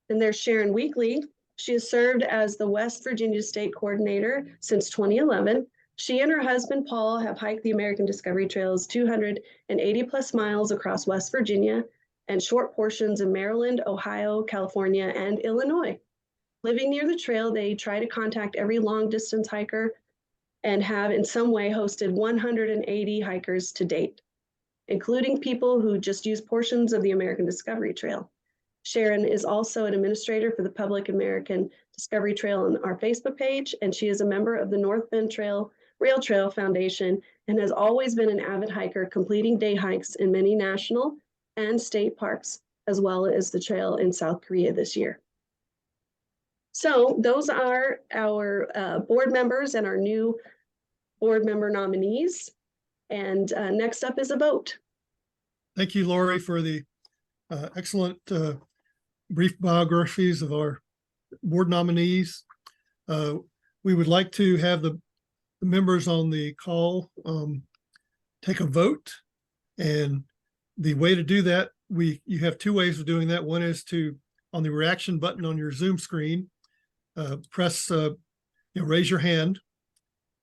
And there's Sharon Weekly. She has served as the West Virginia State Coordinator since 2011. She and her husband, Paul, have hiked the American Discovery Trail's 280 plus miles across West Virginia and short portions in Maryland, Ohio, California, and Illinois. Living near the trail, they try to contact every long distance hiker and have in some way hosted 180 hikers to date, including people who just use portions of the American Discovery Trail. Sharon is also an administrator for the Public American Discovery Trail on our Facebook page, and she is a member of the North Bend Trail Rail Trail Foundation and has always been an avid hiker, completing day hikes in many national and state parks, as well as the trail in South Korea this year. So those are our board members and our new board member nominees. And next up is a vote. Thank you, Lori, for the excellent brief biographies of our board nominees. We would like to have the members on the call take a vote. And the way to do that, you have two ways of doing that. One is to, on the reaction button on your Zoom screen, press, raise your hand,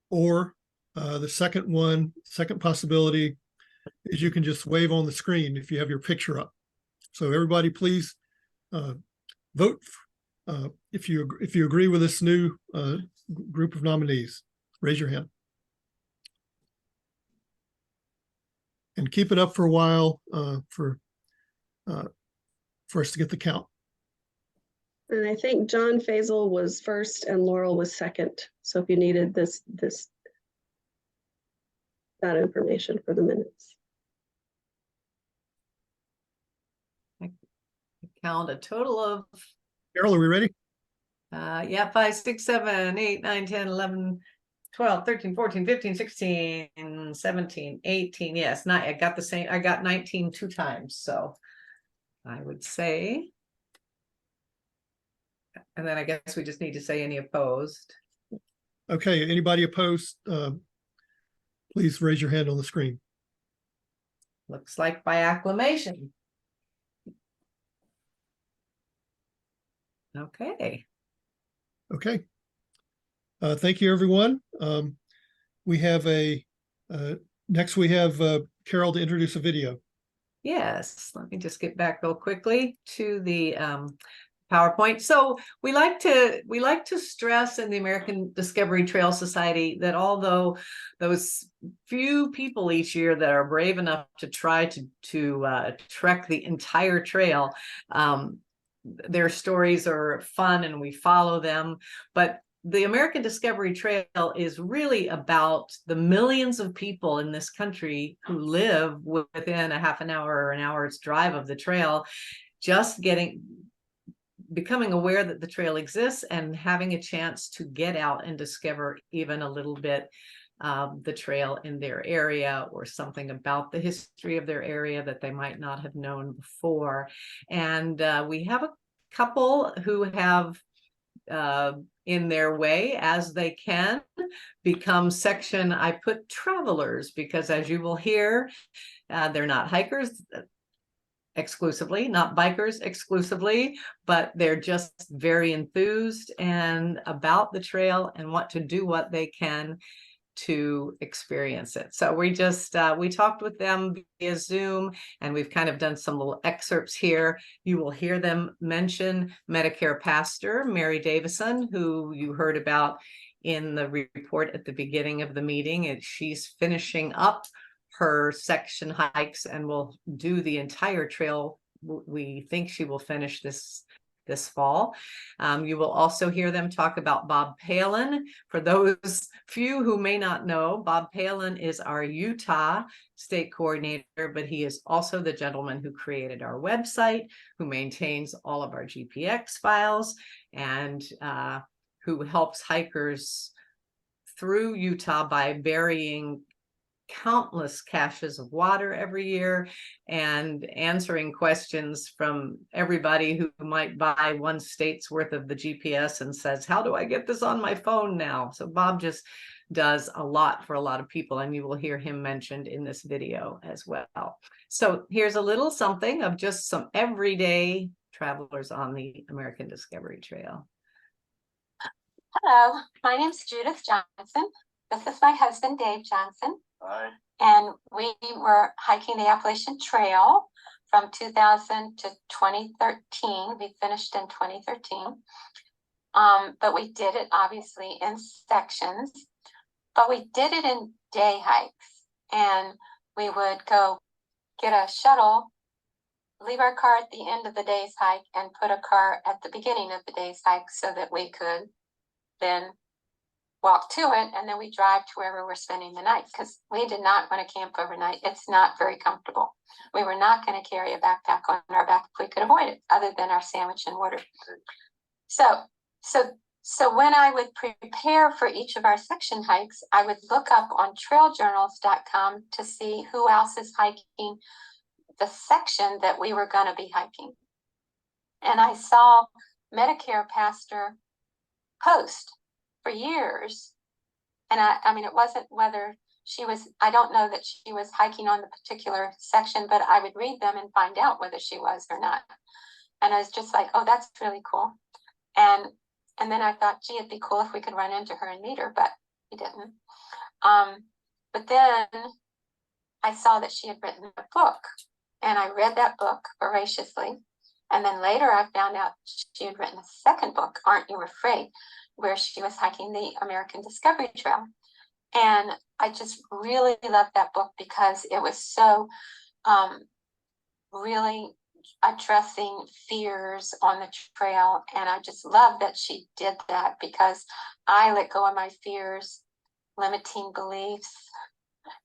or the second possibility is you can just wave on the screen if you have your picture up. So everybody, please vote if you agree with this new group of nominees. Raise your hand. And keep it up for a while for us to get the count. And I think John Faisal was first and Laurel was second. So if you needed that information for the minutes. I count a total of Carol, are we ready? 5, 6, 7, 8, 9, 10, 11, 12, 13, 14, 15, 16, 17, 18. Yes, I got the same. I got 19 two times. So I would say, and then I guess we just need to say any opposed. Okay, anybody opposed? Please raise your hand on the screen. Looks like by acclamation. Okay. Okay. Thank you, everyone. We have next we have Carol to introduce a video. Yes, let me just get back real quickly to the PowerPoint. So we like to stress in the American Discovery Trail Society that although those few people each year that are brave enough to try to trek the entire trail, their stories are fun and we follow them, but the American Discovery Trail is really about the millions of people in this country who live within a half an hour or an hour's drive of the trail, just becoming aware that the trail exists and having a chance to get out and discover even a little bit the trail in their area or something about the history of their area that they might not have known before. And we have a couple who have in their way as they can become I put travelers, because as you will hear, they're not hikers exclusively, not bikers exclusively, but they're just very enthused and about the trail and want to do what they can to experience it. So we just we talked with them via Zoom, and we've kind of done some little excerpts here. You will hear them mention Medicare pastor Mary Davison, who you heard about in the report at the beginning of the meeting, and she's finishing up her section hikes and will do the entire trail. We think she will finish this fall. You will also hear them talk about Bob Palin. For those few who may not know, Bob Palin is our Utah state coordinator, but he is also the gentleman who created our website, who maintains all of our GPX files, and who helps hikers through Utah by burying countless caches of water every year and answering questions from everybody who might buy one state's worth of the GPS and says, how do I get this on my phone now? So Bob just does a lot for a lot of people, and you will hear him mentioned in this video as well. So here's a little something of just some everyday travelers on the American Discovery Trail. Hello, my name is Judith Johnson. This is my husband, Dave Johnson. Hi. And we were hiking the Appalachian Trail from 2000 to 2013. We finished in 2013. But we did it obviously in sections, but we did it in day hikes. And we would go get a shuttle, leave our car at the end of the day's hike, and put a car at the beginning of the day's hike so that we could then walk to it, and then we drive to wherever we're spending the night, because we did not want to camp overnight. It's not very comfortable. We were not going to carry a backpack on our back if we could avoid it, other than our sandwich and water. So when I would prepare for each of our section hikes, I would look up on trailjournals.com to see who else is hiking the section that we were going to be hiking. And I saw Medicare pastor post for years. And I mean, it wasn't whether she was, I don't know that she was hiking on the particular section, but I would read them and find out whether she was or not. And I was just like, oh, that's really cool. And then I thought, gee, it'd be cool if we could run into her and meet her, but we didn't. But then I saw that she had written a book, and I read that book voraciously. And then later I found out she had written a second book, Aren't You Afraid?, where she was hiking the American Discovery Trail. And I just really loved that book because it was so really addressing fears on the trail. And I just love that she did that, because I let go of my fears, limiting beliefs,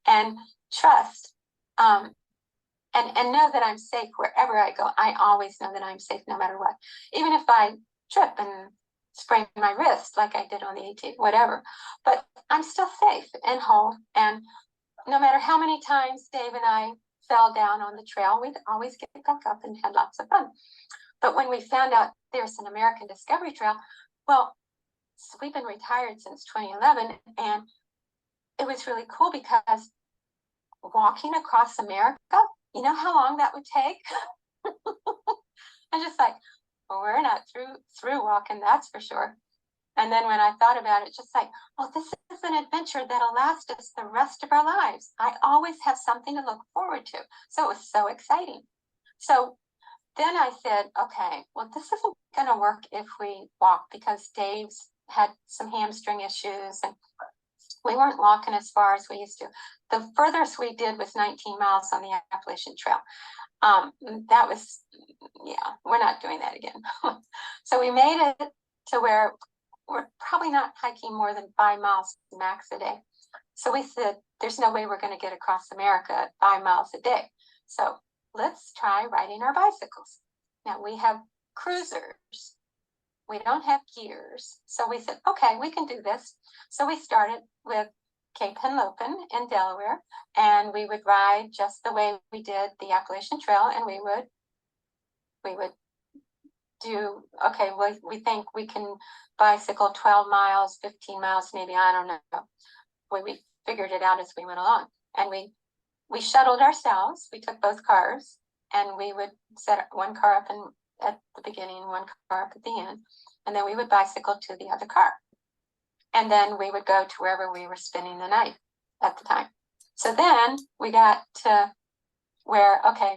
and trust. And know that I'm safe wherever I go. I always know that I'm safe no matter what. Even if I trip and sprain my wrist like I did on the ADTS, whatever. But I'm still safe and whole. And no matter how many times Dave and I fell down on the trail, we'd always get back up and had lots of fun. But when we found out there's an American Discovery Trail, well, so we've been retired since 2011, and it was really cool because walking across America, you know how long that would take? I'm just like, well, we're not through walking, that's for sure. And then when I thought about it, just like, well, this is an adventure that'll last us the rest of our lives. I always have something to look forward to. So it was so exciting. So then I said, okay, well, this isn't going to work if we walk, because Dave's had some hamstring issues and we weren't walking as far as we used to. The furthest we did was 19 miles on the Appalachian Trail. That was, yeah, we're not doing that again. So we made it to where we're probably not hiking more than 5 miles max a day. So we said, there's no way we're going to get across America at 5 miles a day. So let's try riding our bicycles. Now we have cruisers. We don't have gears. So we said, okay, we can do this. So we started with Cape Henlopen in Delaware, and we would ride just the way we did the Appalachian Trail, and we would do, okay, we think we can bicycle 12 miles, 15 miles, maybe, I don't know. We figured it out as we went along. And we shuttled ourselves. We took both cars, and we would set one car up at the beginning, one car up at the end, and then we would bicycle to the other car. And then we would go to wherever we were spending the night at the time. So then we got to where, okay,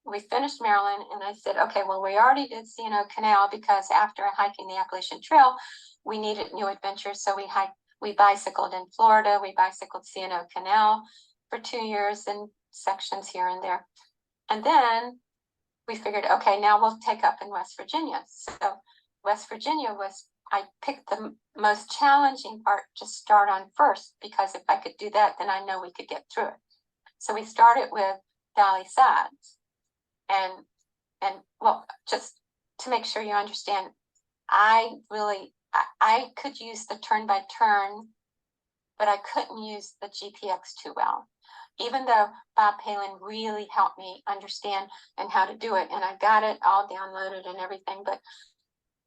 we finished Maryland, and I said, okay, well, we already did C&O Canal, because after hiking the Appalachian Trail, we needed new adventures. So we bicycled in Florida, we bicycled C&O Canal for 2 years in sections here and there. And then we figured, okay, now we'll take up in West Virginia. So West Virginia I picked the most challenging part to start on first, because if I could do that, then I know we could get through it. So we started with Valley Sides. And well, just to make sure you understand, I could use the turn by turn, but I couldn't use the GPX too well, even though Bob Palin really helped me understand and how to do it. And I got it all downloaded and everything, but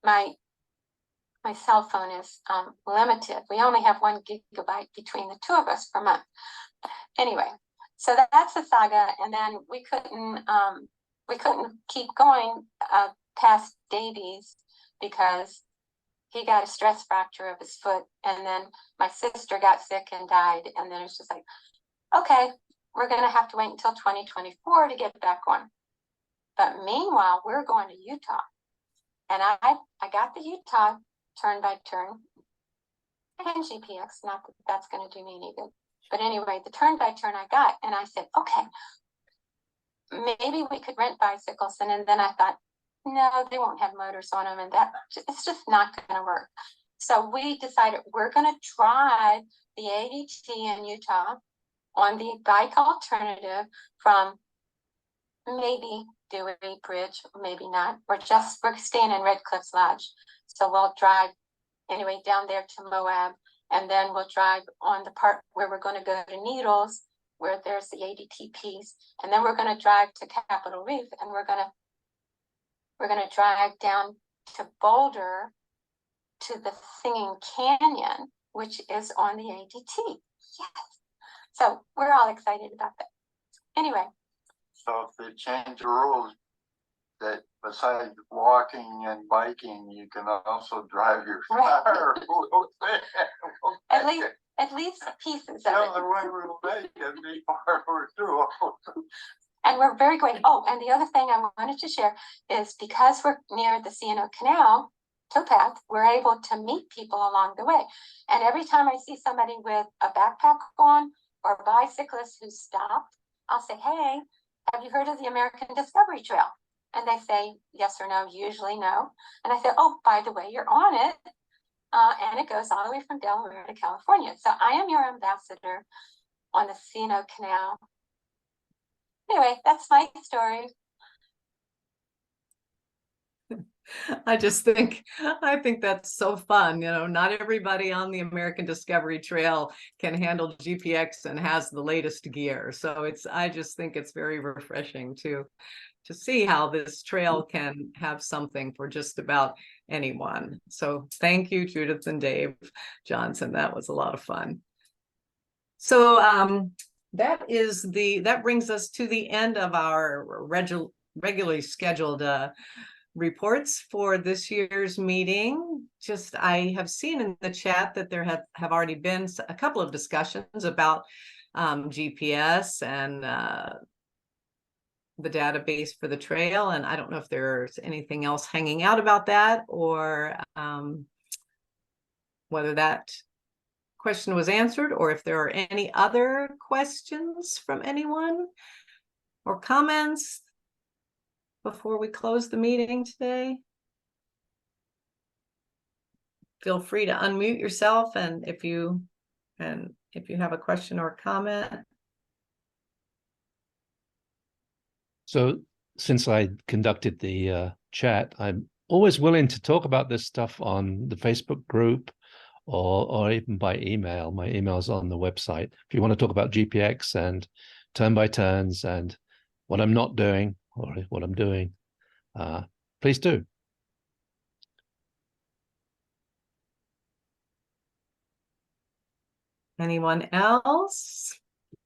my cell phone is limited. We only have 1 gigabyte between the two of us per month. Anyway, so that's the saga. And then we couldn't keep going past Davies, because he got a stress fracture of his foot, and then my sister got sick and died, and then it's just like, okay, we're gonna have to wait until 2024 to get back on. But meanwhile, we're going to Utah, and I got the Utah turn by turn and GPX, not that that's going to do me any good, but anyway, the turn by turn I got, and I said, okay, maybe we could rent bicycles. And then I thought, no, they won't have motors on them, and that it's just not going to work. So we decided we're gonna drive the ADT in Utah on the bike alternative from maybe Dewey Bridge, maybe not. We're staying in Red Cliffs Lodge. So we'll drive anyway down there to Moab, and then we'll drive on the part where we're going to go to Needles, where there's the ADT piece, and then we're going to drive to Capitol Reef, and we're going to drive down to Boulder to the Singing Canyon, which is on the ADT. Yes. So we're all excited about that. Anyway. So if they change the rules, that besides walking and biking, you can also drive your car. At least pieces of it. The way we'll make it before we're through. And we're very grateful. Oh, and the other thing I wanted to share is because we're near the C&O Canal towpath, we're able to meet people along the way. And every time I see somebody with a backpack on or a bicyclist who's stopped, I'll say, hey, have you heard of the American Discovery Trail? And they say yes or no, usually no. And I say, oh, by the way, you're on it. And it goes all the way from Delaware to California. So I am your ambassador on the C&O Canal. Anyway, that's my story. I think that's so fun. You know, not everybody on the American Discovery Trail can handle GPX and has the latest gear. So I just think it's very refreshing to see how this trail can have something for just about anyone. So thank you, Judith and Dave Johnson. That was a lot of fun. So that brings us to the end of our regularly scheduled reports for this year's meeting. I have seen in the chat that there have already been a couple of discussions about GPS and the database for the trail, and I don't know if there's anything else hanging out about that, or whether that question was answered, or if there are any other questions from anyone or comments before we close the meeting today. Feel free to unmute yourself, and if you have a question or a comment. So since I conducted the chat, I'm always willing to talk about this stuff on the Facebook group or even by email. My email's on the website. If you want to talk about GPX and turn by turns and what I'm not doing or what I'm doing, please do. Anyone else?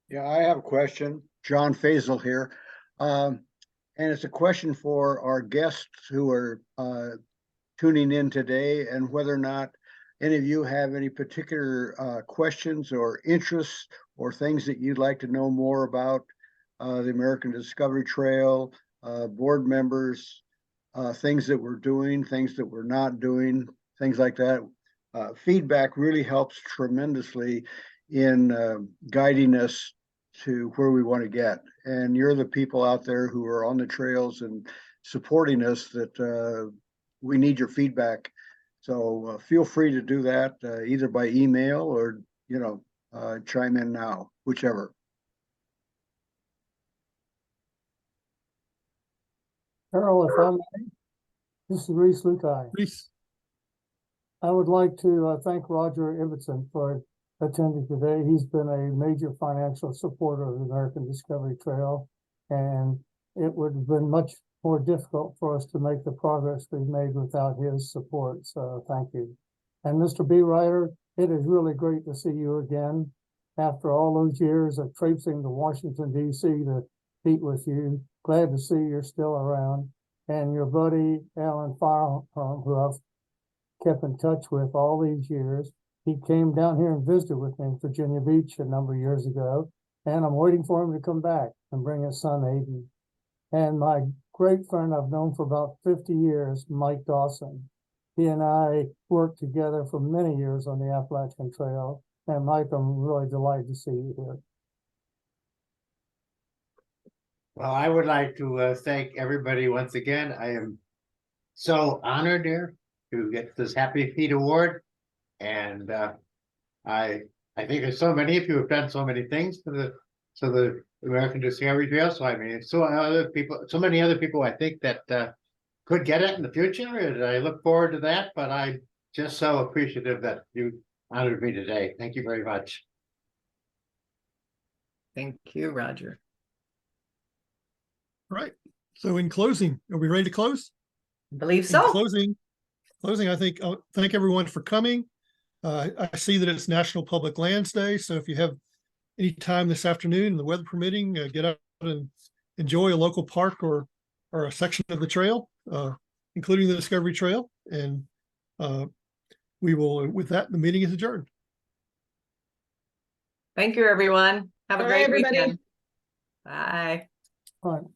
Yeah, I have a question. John Faisal here. And it's a question for our guests who are tuning in today, and whether or not any of you have any particular questions or interests or things that you'd like to know more about the American Discovery Trail, board members, things that we're doing, things that we're not doing, things like that. Feedback really helps tremendously in guiding us to where we want to get. And you're the people out there who are on the trails and supporting us that we need your feedback. So feel free to do that either by email or, chime in now, whichever. Carol, if I may, this is Reese Lukai. Reese. I would like to thank Roger Ibbotson for attending today. He's been a major financial supporter of the American Discovery Trail, and it would have been much more difficult for us to make the progress we've made without his support. So thank you. And Mr. B. Ryder, it is really great to see you again after all those years of traipsing to Washington, D.C. to meet with you. Glad to see you're still around. And your buddy, Alan Farrell, who I've kept in touch with all these years. He came down here and visited with me in Virginia Beach a number of years ago, and I'm waiting for him to come back and bring his son Aiden. And my great friend I've known for about 50 years, Mike Dawson. He and I worked together for many years on the Appalachian Trail. And Mike, I'm really delighted to see you here. Well, I would like to thank everybody once again. I am so honored there to get this Happy Feet Award. And I think there's so many of you have done so many things for the American Discovery Trail. So I mean, so many other people I think that could get it in the future, and I look forward to that. But I'm just so appreciative that you honored me today. Thank you very much. Thank you, Roger. Right. So in closing, are we ready to close? I believe In so. closing, I think I'll thank everyone for coming. I see that it's National Public Lands Day, so if you have any time this afternoon, the weather permitting, get out and enjoy a local park or a section of the trail, including the Discovery Trail. And we will, with that, the meeting is adjourned. Thank you, everyone. Have a Bye, great everybody. weekend. Bye. Fine.